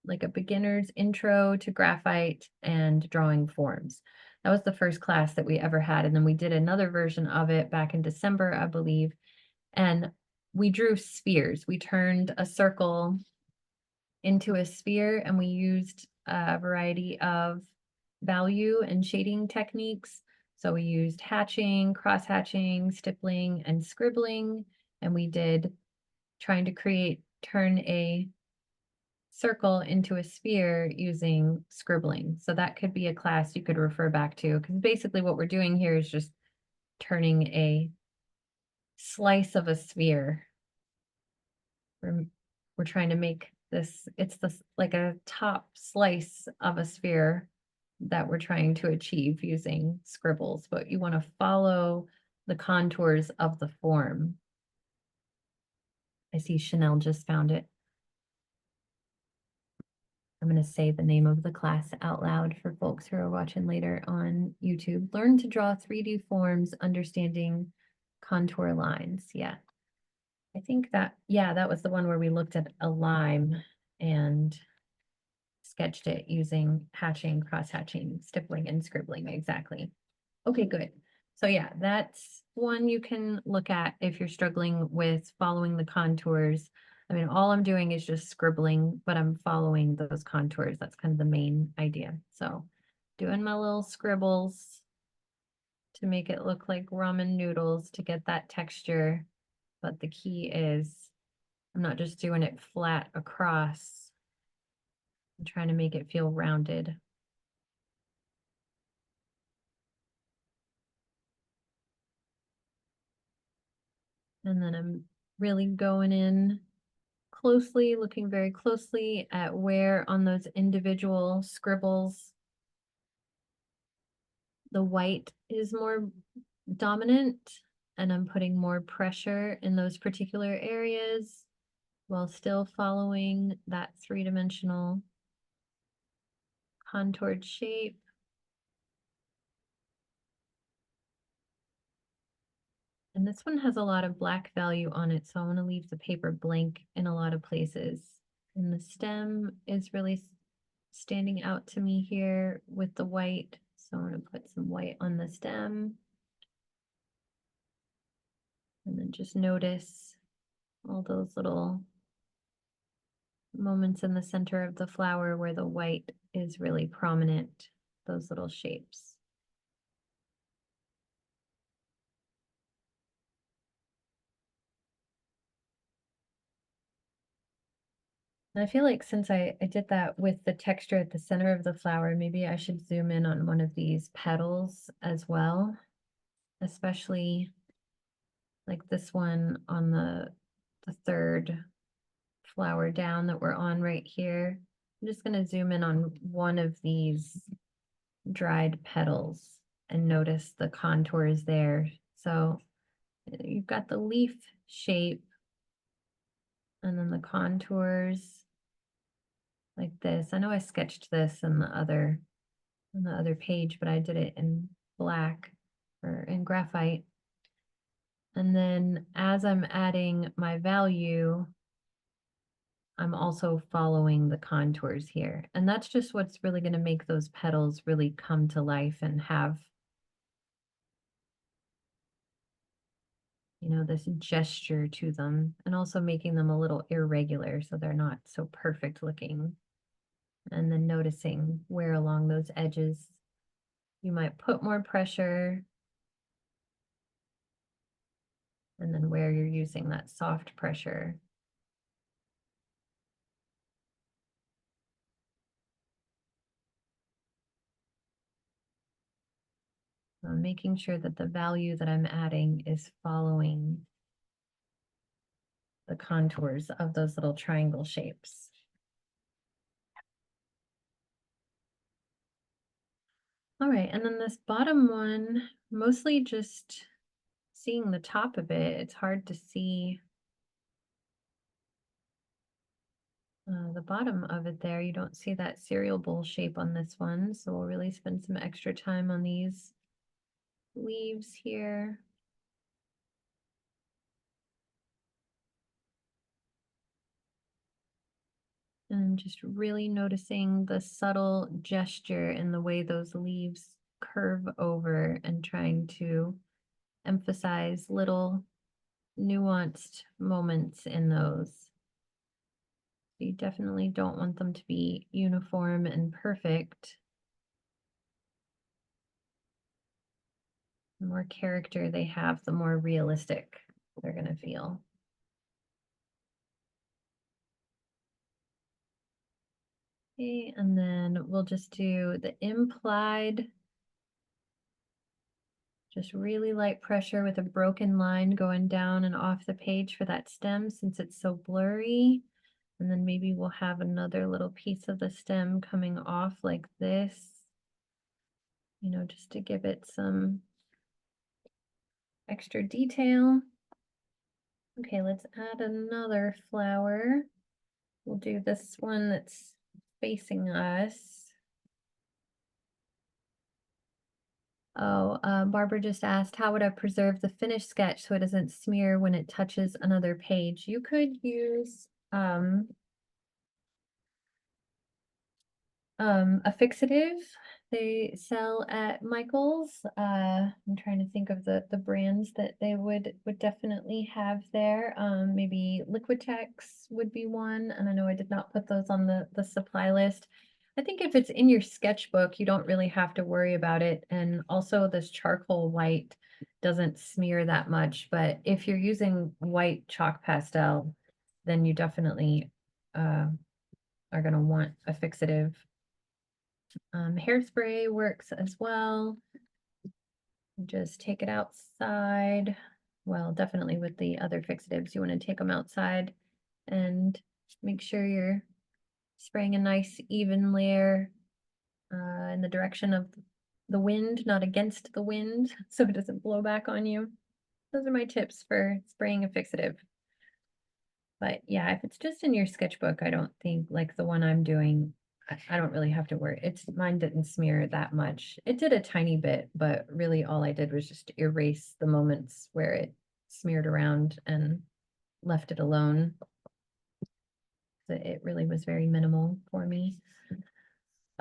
like a beginner's intro to graphite and drawing forms. That was the first class that we ever had. And then we did another version of it back in December, I believe. And we drew spheres. We turned a circle into a sphere and we used a variety of value and shading techniques. So we used hatching, cross hatching, stippling, and scribbling. And we did trying to turn a circle into a sphere using scribbling. So that could be a class you could refer back to, because basically what we're doing here is just turning a slice of a sphere. We're trying to make this, it's this like a top slice of a sphere that we're trying to achieve using scribbles, but you want to follow the contours of the form. I see Chanel just found it. I'm going to say the name of the class out loud for folks who are watching later on YouTube. Learn to draw 3D forms, understanding contour lines. Yeah. I think that, yeah, that was the one where we looked at a lime and sketched it using hatching, cross hatching, stippling, and scribbling. Exactly. Okay, good. So yeah, that's one you can look at if you're struggling with following the contours. I mean, all I'm doing is just scribbling, but I'm following those contours. That's kind of the main idea. So doing my little scribbles to make it look like ramen noodles to get that texture. But the key is I'm not just doing it flat across. I'm trying to make it feel rounded. And then I'm really going in closely, looking very closely at where on those individual scribbles the white is more dominant, and I'm putting more pressure in those particular areas while still following that three-dimensional contoured shape. And this one has a lot of black value on it, so I want to leave the paper blank in a lot of places. And the stem is really standing out to me here with the white. So I'm going to put some white on the stem. And then just notice all those little moments in the center of the flower where the white is really prominent, those little shapes. And I feel like since I did that with the texture at the center of the flower, maybe I should zoom in on one of these petals as well, especially like this one on the third flower down that we're on right here. I'm just going to zoom in on one of these dried petals and notice the contours there. So you've got the leaf shape and then the contours like this. I know I sketched this in the other page, but I did it in black or in graphite. And then as I'm adding my value, I'm also following the contours here. And that's just what's really going to make those petals really come to life and have, you know, this gesture to them, and also making them a little irregular so they're not so perfect looking. And then noticing where along those edges you might put more pressure, and then where you're using that soft pressure. Making sure that the value that I'm adding is following the contours of those little triangle shapes. All right, and then this bottom one, mostly just seeing the top of it. It's hard to see the bottom of it there. You don't see that cereal bowl shape on this one, so we'll really spend some extra time on these leaves here. And just really noticing the subtle gesture in the way those leaves curve over, and trying to emphasize little nuanced moments in those. You definitely don't want them to be uniform and perfect. The more character they have, the more realistic they're going to feel. Okay, and then we'll just do the implied, just really light pressure with a broken line going down and off the page for that stem since it's so blurry. And then maybe we'll have another little piece of the stem coming off like this, you know, just to give it some extra detail. Okay, let's add another flower. We'll do this one that's facing us. Oh, Barbara just asked, how would I preserve the finished sketch so it doesn't smear when it touches another page? You could use a fixative they sell at Michael's. I'm trying to think of the brands that they would definitely have there. Maybe Liquitex would be one, and I know I did not put those on the supply list. I think if it's in your sketchbook, you don't really have to worry about it. And also this charcoal white doesn't smear that much, but if you're using white chalk pastel, then you definitely are going to want a fixative. Hairspray works as well. Just take it outside well, definitely with the other fixatives, you want to take them outside and make sure you're spraying a nice even layer in the direction of the wind, not against the wind, so it doesn't blow back on you. Those are my tips for spraying a fixative. But yeah, if it's just in your sketchbook, I don't think like the one I'm doing, I don't really have to worry. Mine didn't smear that much. It did a tiny bit, but really all I did was just erase the moments where it smeared around and left it alone. So it really was very minimal for me.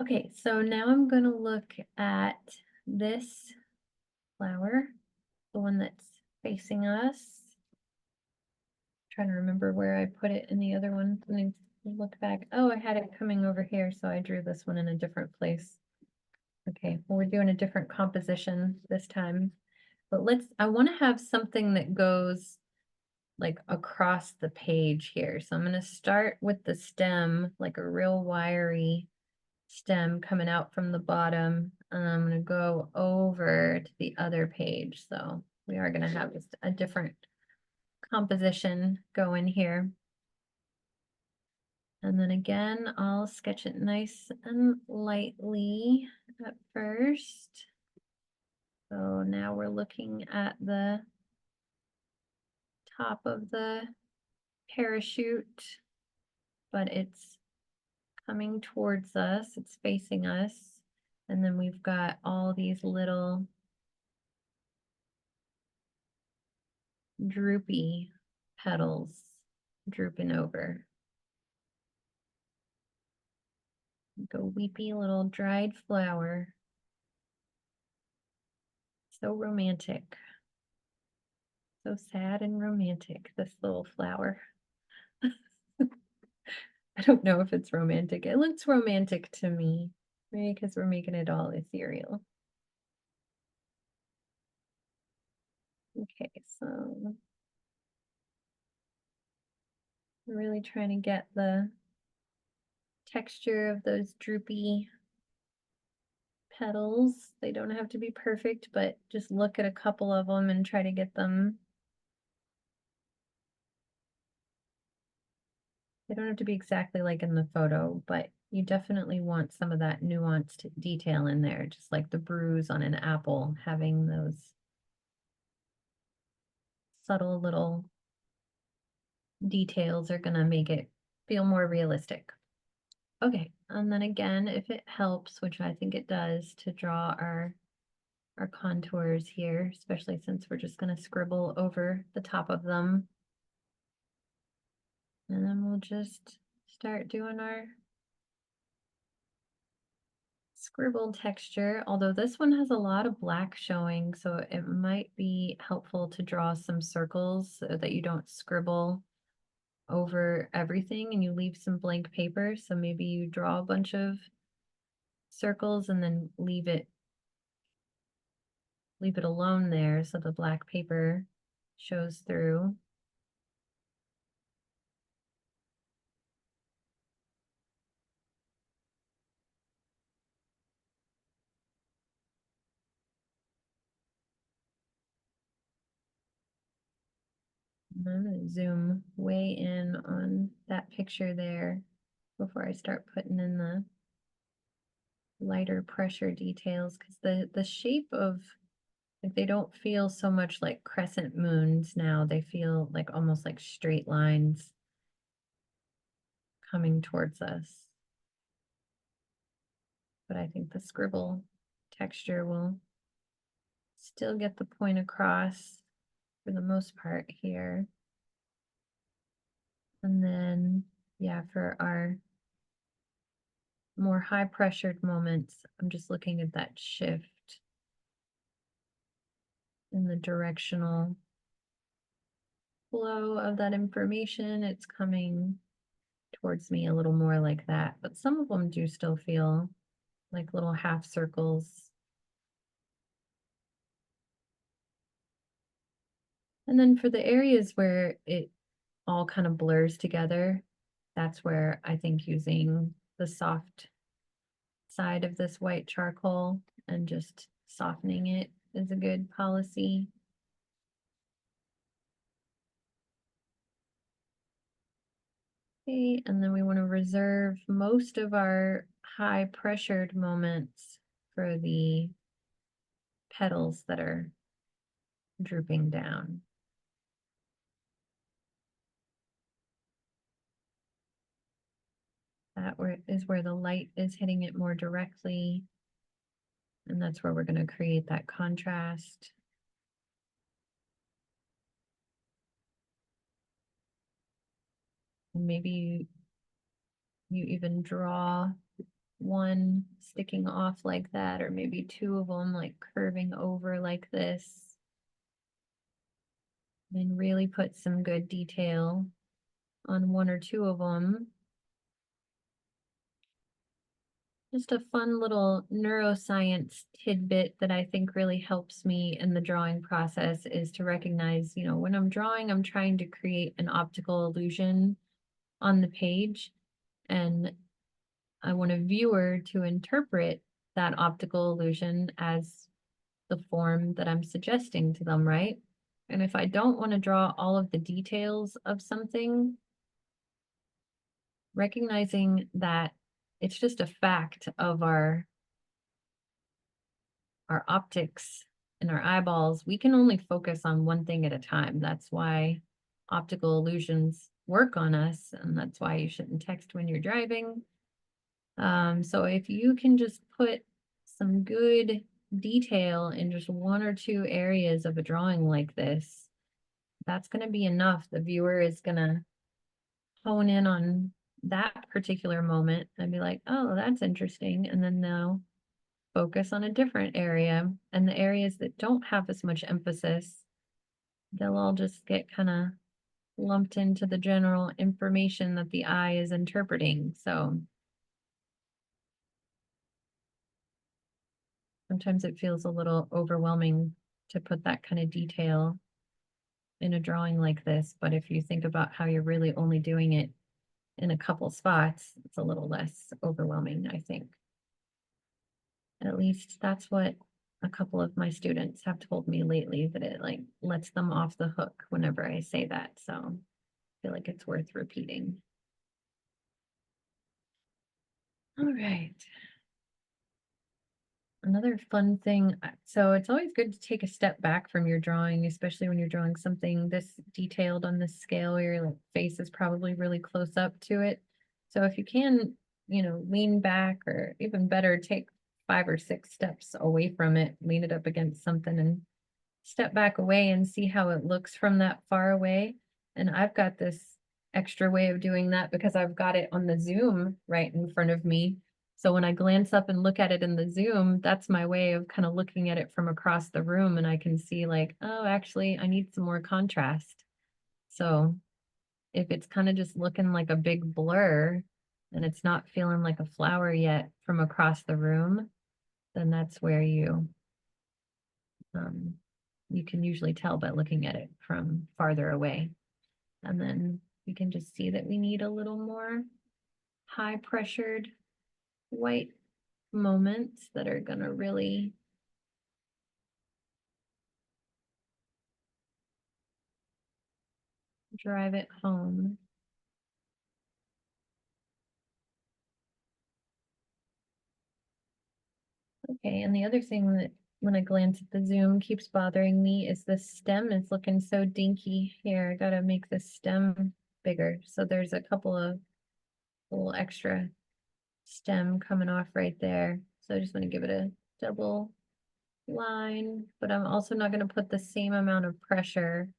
Okay, so now I'm going to look at this flower, the one that's facing us. Trying to remember where I put it in the other one. Let me look back. Oh, I had it coming over here, so I drew this one in a different place. Okay, well, we're doing a different composition this time. But I want to have something that goes like across the page here. So I'm going to start with the stem, like a real wiry stem coming out from the bottom. And I'm going to go over to the other page. So we are going to have just a different composition going here. And then again, I'll sketch it nice and lightly at first. So now we're looking at the top of the parachute, but it's coming towards us, it's facing us. And then we've got all these little droopy petals drooping over. Like a weepy little dried flower. So romantic. So sad and romantic, this little flower. I don't know if it's romantic. It looks romantic to me, maybe because we're making it all ethereal. Okay, so I'm really trying to get the texture of those droopy petals. They don't have to be perfect, but just look at a couple of them and try to get them. They don't have to be exactly like in the photo, but you definitely want some of that nuanced detail in there, just like the bruise on an apple, having those subtle little details are going to make it feel more realistic. Okay, and then again, if it helps, which I think it does, to draw our contours here, especially since we're just going to scribble over the top of them. And then we'll just start doing our scribble texture, although this one has a lot of black showing, so it might be helpful to draw some circles so that you don't scribble over everything and you leave some blank paper. So maybe you draw a bunch of circles and then leave it alone there so the black paper shows through. I'm going to zoom way in on that picture there before I start putting in the lighter pressure details, because the shape of, like, they don't feel so much like crescent moons now. They feel like almost like straight lines coming towards us. But I think the scribble texture will still get the point across for the most part here. And then, yeah, for our more high pressured moments, I'm just looking at that shift in the directional flow of that information. It's coming towards me a little more like that, but some of them do still feel like little half circles. And then for the areas where it all kind of blurs together, that's where I think using the soft side of this white charcoal and just softening it is a good policy. Okay, and then we want to reserve most of our high pressured moments for the petals that are drooping down. That is where the light is hitting it more directly. And that's where we're going to create that contrast. And maybe you even draw one sticking off like that, or maybe two of them like curving over like this. And really put some good detail on one or two of them. Just a fun little neuroscience tidbit that I think really helps me in the drawing process is to recognize, when I'm drawing, I'm trying to create an optical illusion on the page. And I want a viewer to interpret that optical illusion as the form that I'm suggesting to them, right? And if I don't want to draw all of the details of something, recognizing that it's just a fact of our optics and our eyeballs, we can only focus on one thing at a time. That's why optical illusions work on us, and that's why you shouldn't text when you're driving. So if you can just put some good detail in just one or two areas of a drawing like this, that's going to be enough. The viewer is going to hone in on that particular moment and be like, oh, that's interesting. And then they'll focus on a different area, and the areas that don't have as much emphasis, they'll all just get kind of lumped into the general information that the eye is interpreting. So sometimes it feels a little overwhelming to put that kind of detail in a drawing like this, but if you think about how you're really only doing it in a couple spots, it's a little less overwhelming, I think. At least that's what a couple of my students have told me lately, that it like lets them off the hook whenever I say that. So I feel like it's worth repeating. All right. Another fun thing, so it's always good to take a step back from your drawing, especially when you're drawing something this detailed on this scale, where your face is probably really close up to it. So if you can, lean back, or even better, take 5 or 6 steps away from it, lean it up against something and step back away and see how it looks from that far away. And I've got this extra way of doing that because I've got it on the Zoom right in front of me. So when I glance up and look at it in the Zoom, that's my way of kind of looking at it from across the room, and I can see like, oh, actually, I need some more contrast. So if it's kind of just looking like a big blur and it's not feeling like a flower yet from across the room, then that's where um, you can usually tell by looking at it from farther away. And then we can just see that we need a little more high pressured white moments that are going to really drive it home. Okay, and the other thing that when I glance at the Zoom keeps bothering me is the stem is looking so dinky here. I gotta make the stem bigger. So there's a couple of little extra stem coming off right there. So I just want to give it a double line, but I'm also not going to put the same amount of pressure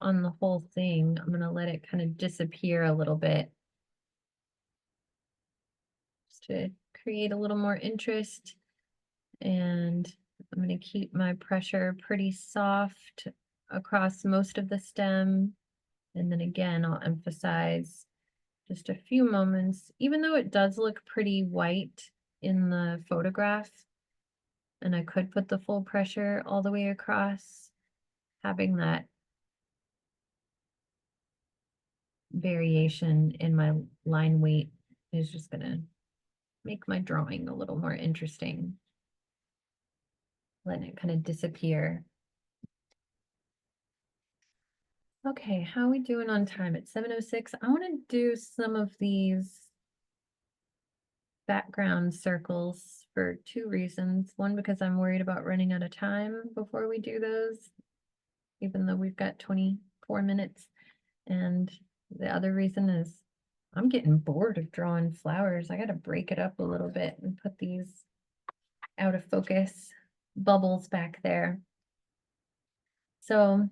on the whole thing. I'm going to let it kind of disappear a little bit just to create a little more interest. And I'm going to keep my pressure pretty soft across most of the stem. And then again, I'll emphasize just a few moments, even though it does look pretty white in the photograph, and I could put the full pressure all the way across, having that variation in my line weight is just going to make my drawing a little more interesting. Letting it kind of disappear. Okay, how are we doing on time? It's 7:06. I want to do some of these background circles for two reasons. One, because I'm worried about running out of time before we do those, even though we've got 24 minutes. And the other reason is I'm getting bored of drawing flowers. I got to break it up a little bit and put these out of focus bubbles back there. So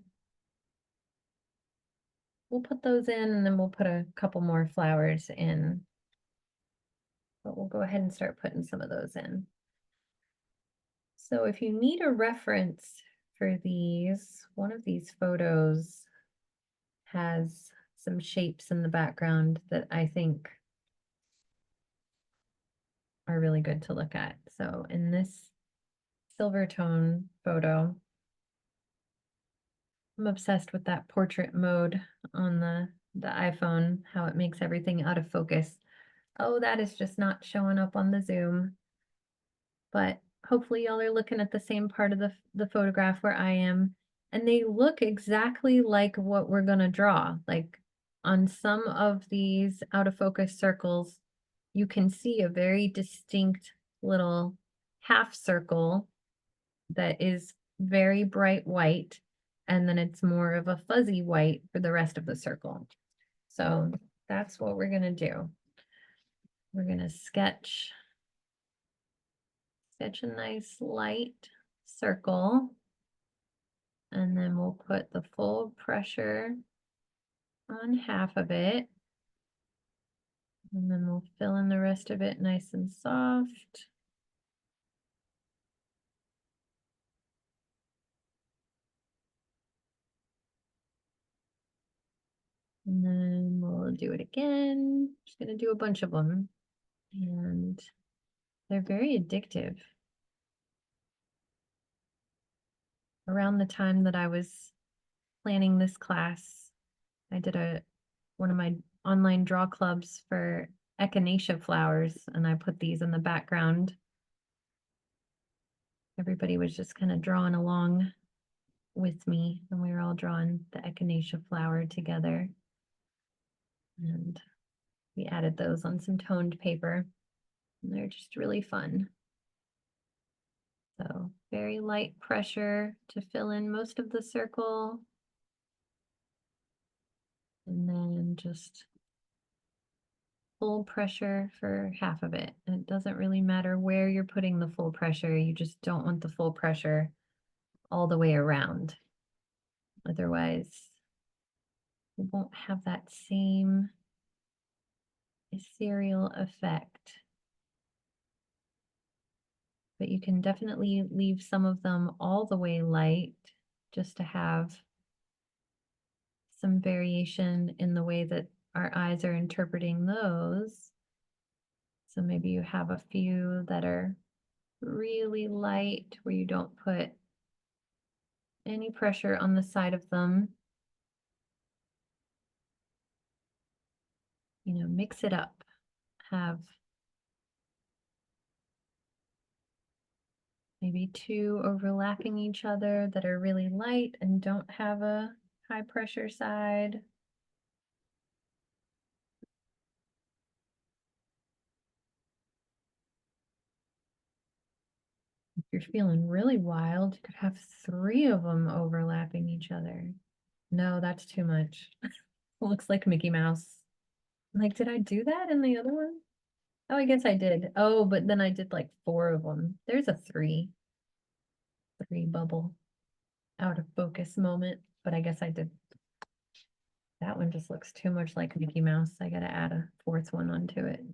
we'll put those in and then we'll put a couple more flowers in. But we'll go ahead and start putting some of those in. So if you need a reference for these, one of these photos has some shapes in the background that I think are really good to look at. So in this silver tone photo, I'm obsessed with that portrait mode on the iPhone, how it makes everything out of focus. Oh, that is just not showing up on the Zoom. But hopefully y'all are looking at the same part of the photograph where I am. And they look exactly like what we're gonna draw. Like on some of these out of focus circles, you can see a very distinct little half circle that is very bright white. And then it's more of a fuzzy white for the rest of the circle. So that's what we're gonna do. We're gonna sketch a nice light circle. And then we'll put the full pressure on half of it. And then we'll fill in the rest of it nice and soft. And then we'll do it again. Just gonna do a bunch of them. And they're very addictive. Around the time that I was planning this class, I did one of my online draw clubs for echinacea flowers, and I put these in the background. Everybody was just kind of drawing along with me, and we were all drawing the echinacea flower together. And we added those on some toned paper, and they're just really fun. So very light pressure to fill in most of the circle. And then just full pressure for half of it. And it doesn't really matter where you're putting the full pressure. You just don't want the full pressure all the way around. Otherwise, you won't have that same ethereal effect. But you can definitely leave some of them all the way light just to have some variation in the way that our eyes are interpreting those. So maybe you have a few that are really light where you don't put any pressure on the side of them. You know, mix it up. Have maybe two overlapping each other that are really light and don't have a high pressure side. If you're feeling really wild, you could have three of them overlapping each other. No, that's too much. It looks like Mickey Mouse. Like, did I do that in the other one? Oh, I guess I did. Oh, but then I did like four of them. There's a three bubble out of focus moment, but I guess I did. That one just looks too much like Mickey Mouse. I gotta add a fourth one onto it.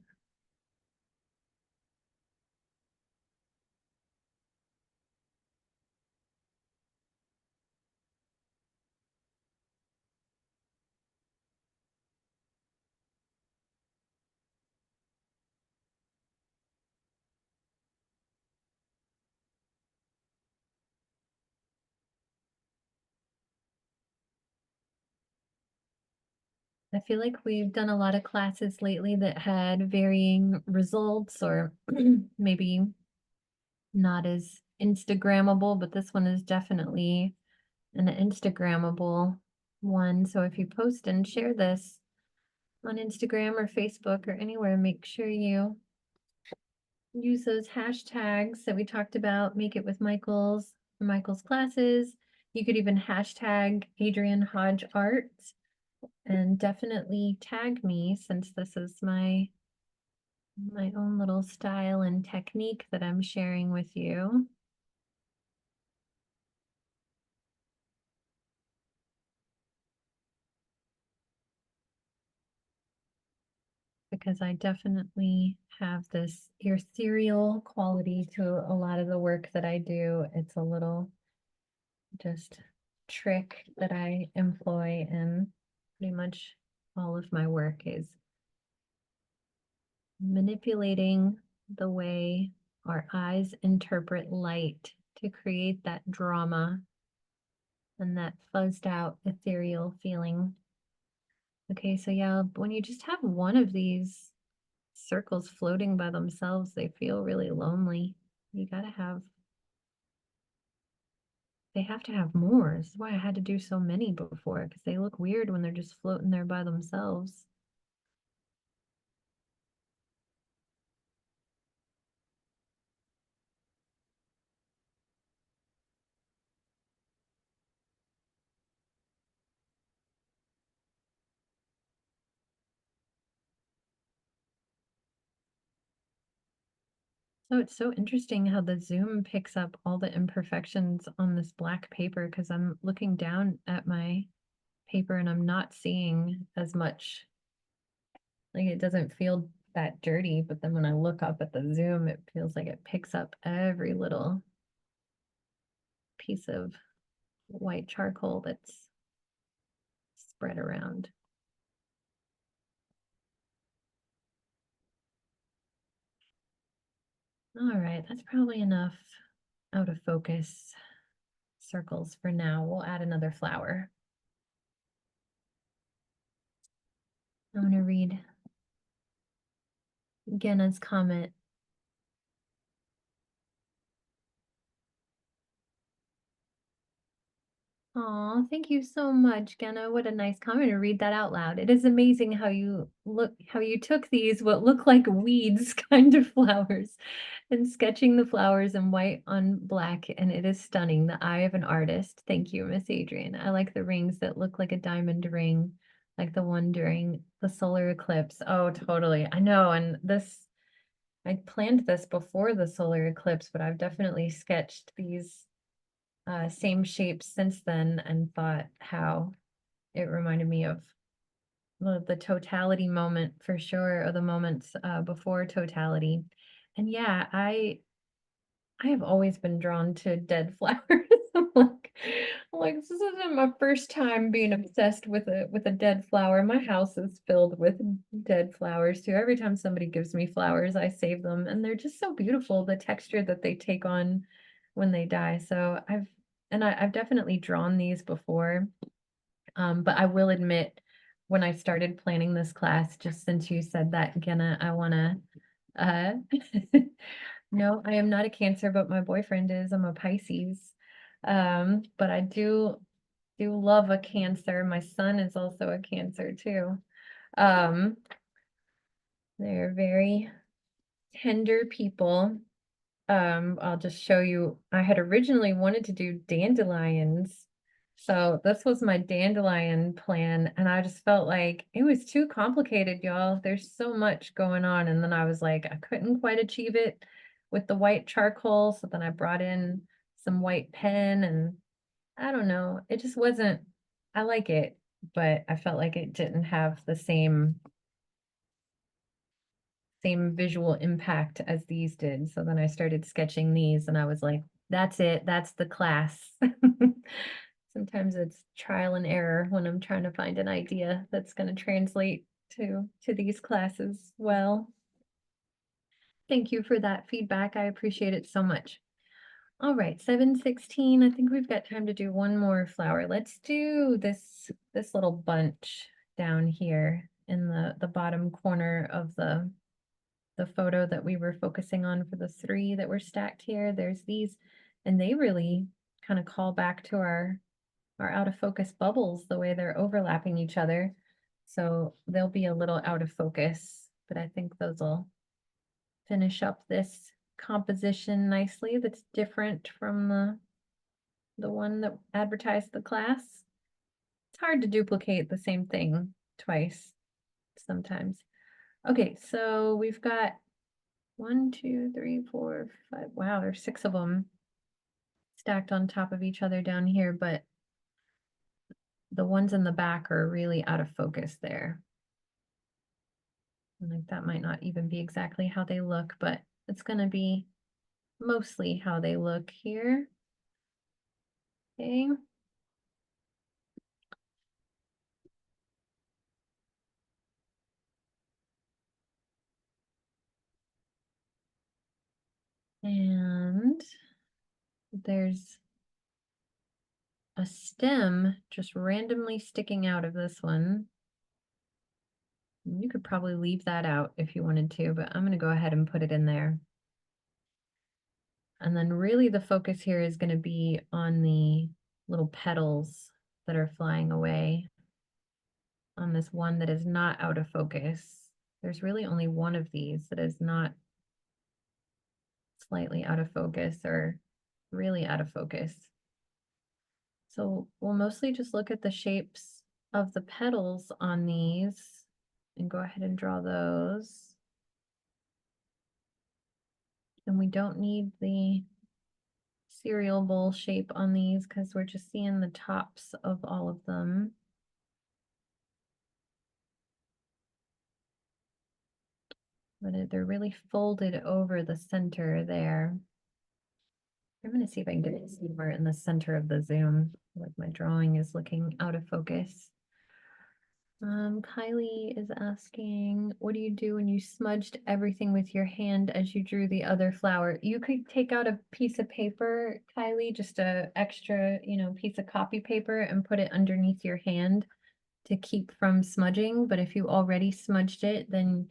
I feel like we've done a lot of classes lately that had varying results or maybe not as Instagrammable, but this one is definitely an Instagrammable one. So if you post and share this on Instagram or Facebook or anywhere, make sure you use those hashtags that we talked about. Make it with Michael's classes. You could even hashtag Adrian Hodge Art and definitely tag me, since this is my own little style and technique that I'm sharing with you. Because I definitely have this ethereal quality to a lot of the work that I do. It's a little just trick that I employ in pretty much all of my work, is manipulating the way our eyes interpret light to create that drama and that fuzzed out ethereal feeling. Okay, so yeah, when you just have one of these circles floating by themselves, they feel really lonely. You gotta have, they have to have more. This is why I had to do so many before, because they look weird when they're just floating there by themselves. So it's so interesting how the zoom picks up all the imperfections on this black paper, because I'm looking down at my paper and I'm not seeing as much. Like, it doesn't feel that dirty, but then when I look up at the zoom, it feels like it picks up every little piece of white charcoal that's spread around. All right, that's probably enough out of focus circles for now. We'll add another flower. I'm going to read Genna's comment. Oh, thank you so much, Genna. What a nice comment to read that out loud. It is amazing how you took these what look like weeds kind of flowers and sketching the flowers in white on black, and it is stunning. The eye of an artist. Thank you, Miss Adrian. I like the rings that look like a diamond ring, like the one during the solar eclipse. Oh, totally. I know, and I planned this before the solar eclipse, but I've definitely sketched these same shapes since then and thought how it reminded me of the totality moment for sure, or the moments before totality. And yeah, I have always been drawn to dead flowers. I'm like, this isn't my first time being obsessed with a dead flower. My house is filled with dead flowers too. Every time somebody gives me flowers, I save them, and they're just so beautiful, the texture that they take on when they die. So I've definitely drawn these before. But I will admit, when I started planning this class, just since you said that, Genna, I wanna uh no, I am not a Cancer, but my boyfriend is. I'm a Pisces. But I do love a Cancer. My son is also a Cancer too. Um, they're very tender people. I'll just show you. I had originally wanted to do dandelions. So this was my dandelion plan, and I just felt like it was too complicated, y'all. There's so much going on. And then I was like, I couldn't quite achieve it with the white charcoal. So then I brought in some white pen, and I don't know, it just wasn't, I like it, but I felt like it didn't have the same visual impact as these did. So then I started sketching these and I was like, that's it, that's the class. Sometimes it's trial and error when I'm trying to find an idea that's going to translate to these classes well. Thank you for that feedback. I appreciate it so much. All right, 7:16. I think we've got time to do one more flower. Let's do this little bunch down here in the bottom corner of the photo that we were focusing on for the three that were stacked here. There's these, and they really kind of call back to our our out of focus bubbles the way they're overlapping each other. So they'll be a little out of focus, but I think those will finish up this composition nicely. That's different from the one that advertised the class. It's hard to duplicate the same thing twice sometimes. Okay, so we've got 1, 2, 3, 4, 5. Wow, there's 6 of them stacked on top of each other down here, but the ones in the back are really out of focus there. And like that might not even be exactly how they look, but it's going to be mostly how they look here. Okay. And there's a stem just randomly sticking out of this one. You could probably leave that out if you wanted to, but I'm going to go ahead and put it in there. And then really the focus here is going to be on the little petals that are flying away on this one that is not out of focus. There's really only one of these that is not slightly out of focus or really out of focus. So we'll mostly just look at the shapes of the petals on these and go ahead and draw those. And we don't need the cereal bowl shape on these because we're just seeing the tops of all of them. But they're really folded over the center there. I'm going to see if I can get it somewhere in the center of the zoom. Like my drawing is looking out of focus. Kylie is asking, what do you do when you smudged everything with your hand as you drew the other flower? You could take out a piece of paper, Kylie, just a extra, piece of copy paper and put it underneath your hand to keep from smudging. But if you already smudged it, then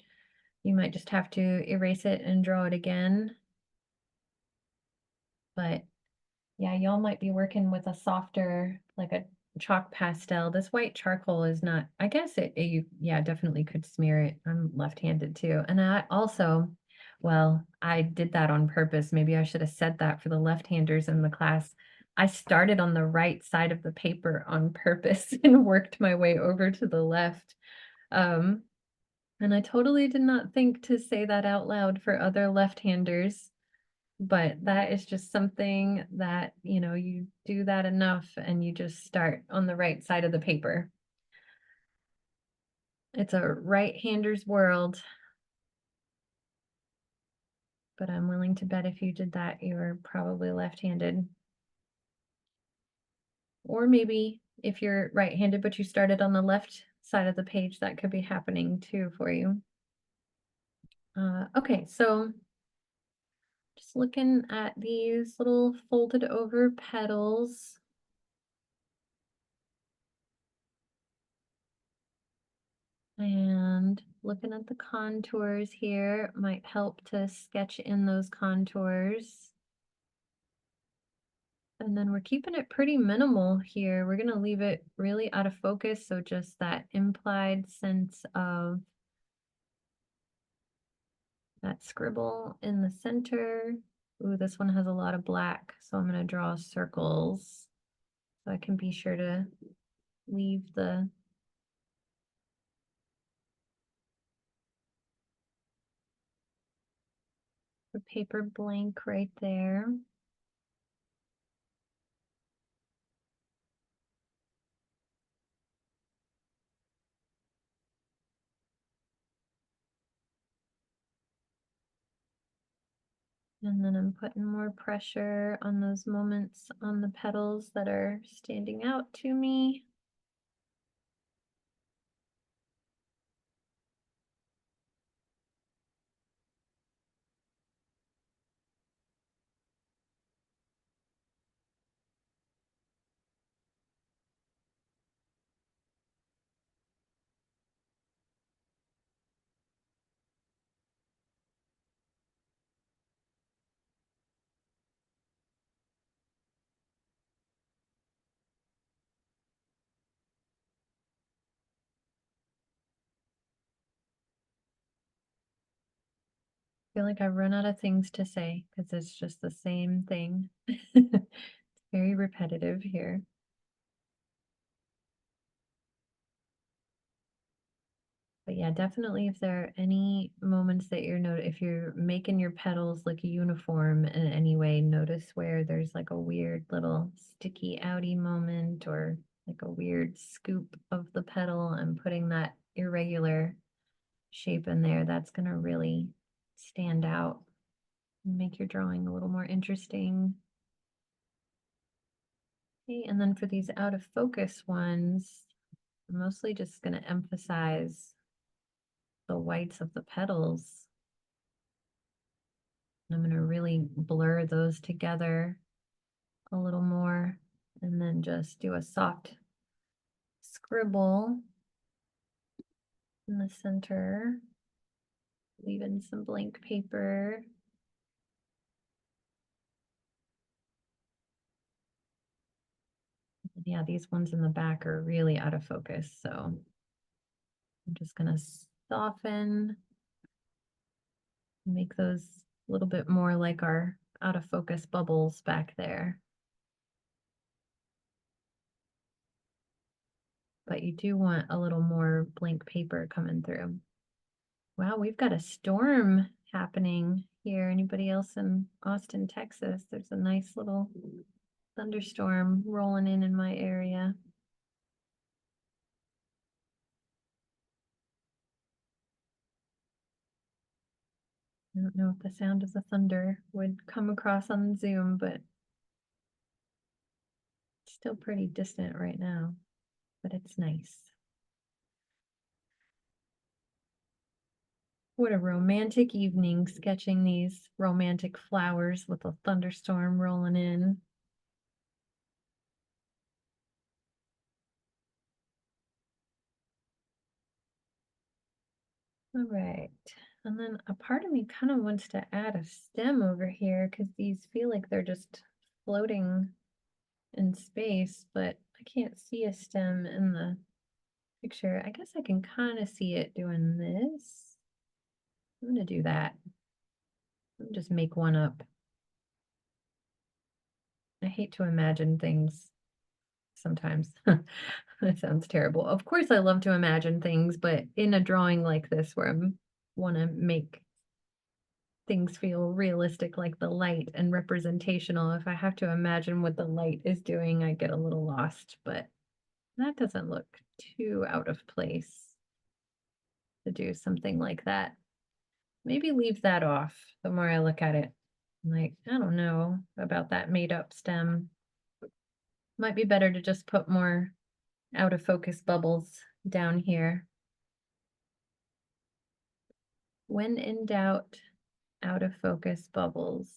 you might just have to erase it and draw it again. But yeah, y'all might be working with a softer, like a chalk pastel. This white charcoal is not, I guess you definitely could smear it. I'm left-handed too. And I also, well, I did that on purpose. Maybe I should have said that for the left-handers in the class. I started on the right side of the paper on purpose and worked my way over to the left. And I totally did not think to say that out loud for other left-handers. But that is just something that, you do that enough and you just start on the right side of the paper. It's a right-hander's world. But I'm willing to bet if you did that, you're probably left-handed. Or maybe if you're right-handed, but you started on the left side of the page, that could be happening too for you. Okay, so just looking at these little folded over petals. And looking at the contours here might help to sketch in those contours. And then we're keeping it pretty minimal here. We're going to leave it really out of focus. So just that implied sense of that scribble in the center. Ooh, this one has a lot of black. So I'm going to draw circles so I can be sure to leave the paper blank right there. And then I'm putting more pressure on those moments on the petals that are standing out to me. feel like I've run out of things to say because it's just the same thing. It's very repetitive here. But yeah, definitely if there are any moments that if you're making your petals look uniform in any way, notice where there's like a weird little sticky outy moment or like a weird scoop of the petal and putting that irregular shape in there. That's going to really stand out and make your drawing a little more interesting. Okay, and then for these out of focus ones, I'm mostly just going to emphasize the whites of the petals. I'm going to really blur those together a little more and then just do a soft scribble in the center, leaving some blank paper. And yeah, these ones in the back are really out of focus, so I'm just going to soften, make those a little bit more like our out of focus bubbles back there. But you do want a little more blank paper coming through. Wow, we've got a storm happening here. Anybody else in Austin, Texas? There's a nice little thunderstorm rolling in my area. I don't know if the sound of the thunder would come across on Zoom, but it's still pretty distant right now, but it's nice. What a romantic evening sketching these romantic flowers with a thunderstorm rolling in. All right, and then a part of me kind of wants to add a stem over here because these feel like they're just floating in space, but I can't see a stem in the picture. I guess I can kind of see it doing this. I'm gonna do that. I'll just make one up. I hate to imagine things sometimes. That sounds terrible. Of course, I love to imagine things, but in a drawing like this where I want to make things feel realistic, like the light and representational, if I have to imagine what the light is doing, I get a little lost, but that doesn't look too out of place to do something like that. Maybe leave that off the more I look at it. Like, I don't know about that made up stem. Might be better to just put more out of focus bubbles down here. When in doubt, out of focus bubbles.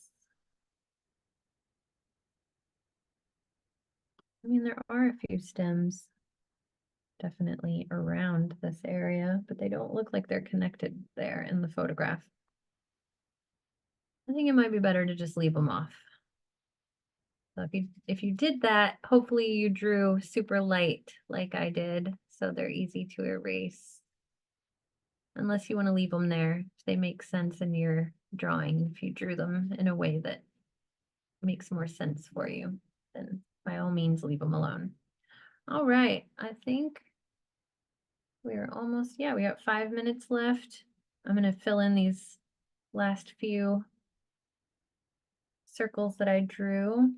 I mean, there are a few stems definitely around this area, but they don't look like they're connected there in the photograph. I think it might be better to just leave them off. So if you did that, hopefully you drew super light like I did, so they're easy to erase. Unless you want to leave them there, if they make sense in your drawing, if you drew them in a way that makes more sense for you, then by all means leave them alone. All right, I think we're almost, yeah, we got 5 minutes left. I'm going to fill in these last few circles that I drew.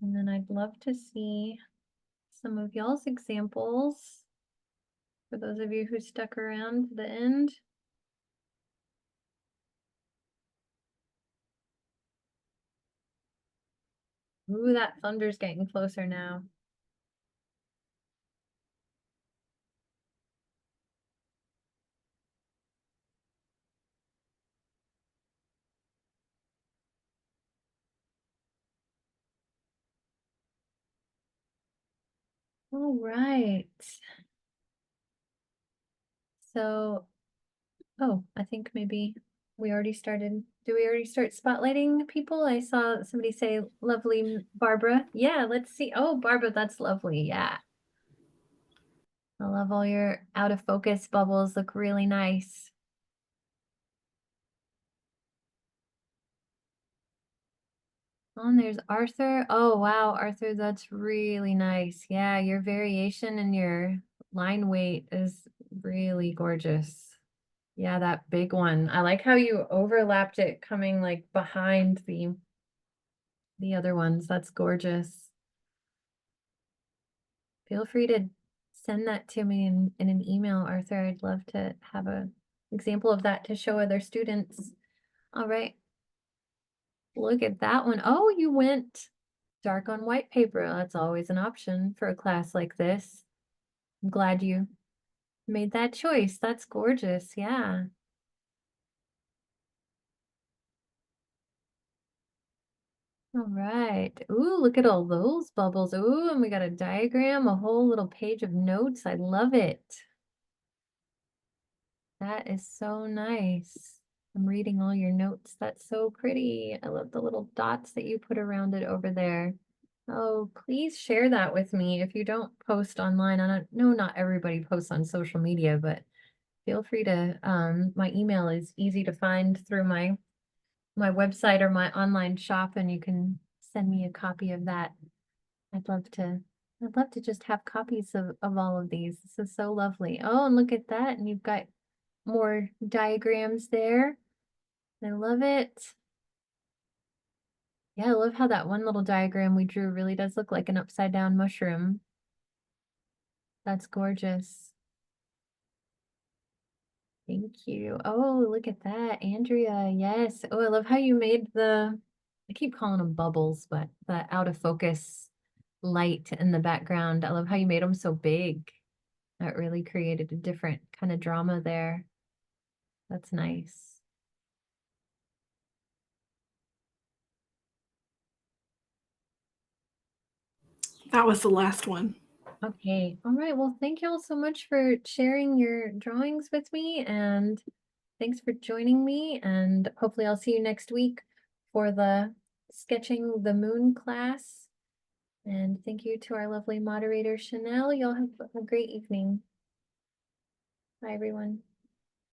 And then I'd love to see some of y'all's examples for those of you who stuck around to the end. Ooh, that thunder's getting closer now. All right. So, oh, I think maybe we already started. Do we already start spotlighting people? I saw somebody say, lovely Barbara. Yeah, let's see. Oh, Barbara, that's lovely. Yeah. I love all your out of focus bubbles, look really nice. Oh, and there's Arthur. Oh, wow, Arthur, that's really nice. Yeah, your variation and your line weight is really gorgeous. Yeah, that big one. I like how you overlapped it coming like behind the other ones. That's gorgeous. Feel free to send that to me in an email, Arthur. I'd love to have a example of that to show other students. All right. Look at that one. Oh, you went dark on white paper. That's always an option for a class like this. I'm glad you made that choice. That's gorgeous. Yeah. All right. Ooh, look at all those bubbles. Ooh, and we got a diagram, a whole little page of notes. I love it. That is so nice. I'm reading all your notes. That's so pretty. I love the little dots that you put around it over there. Oh, please share that with me if you don't post online. I don't know, not everybody posts on social media, but feel free to, my email is easy to find through my website or my online shop, and you can send me a copy of that. I'd love to I'd love to just have copies of all of these. This is so lovely. Oh, and look at that. And you've got more diagrams there. I love it. Yeah, I love how that one little diagram we drew really does look like an upside down mushroom. That's gorgeous. Thank you. Oh, look at that, Andrea. Yes. Oh, I love how you made I keep calling them bubbles, but the out of focus light in the background. I love how you made them so big. That really created a different kind of drama there. That's nice. That was the last one. Okay. All right. Well, thank you all so much for sharing your drawings with me, and thanks for joining me. And hopefully I'll see you next week for the sketching the moon class. And thank you to our lovely moderator, Chanel. Y'all have a great evening. Bye, everyone.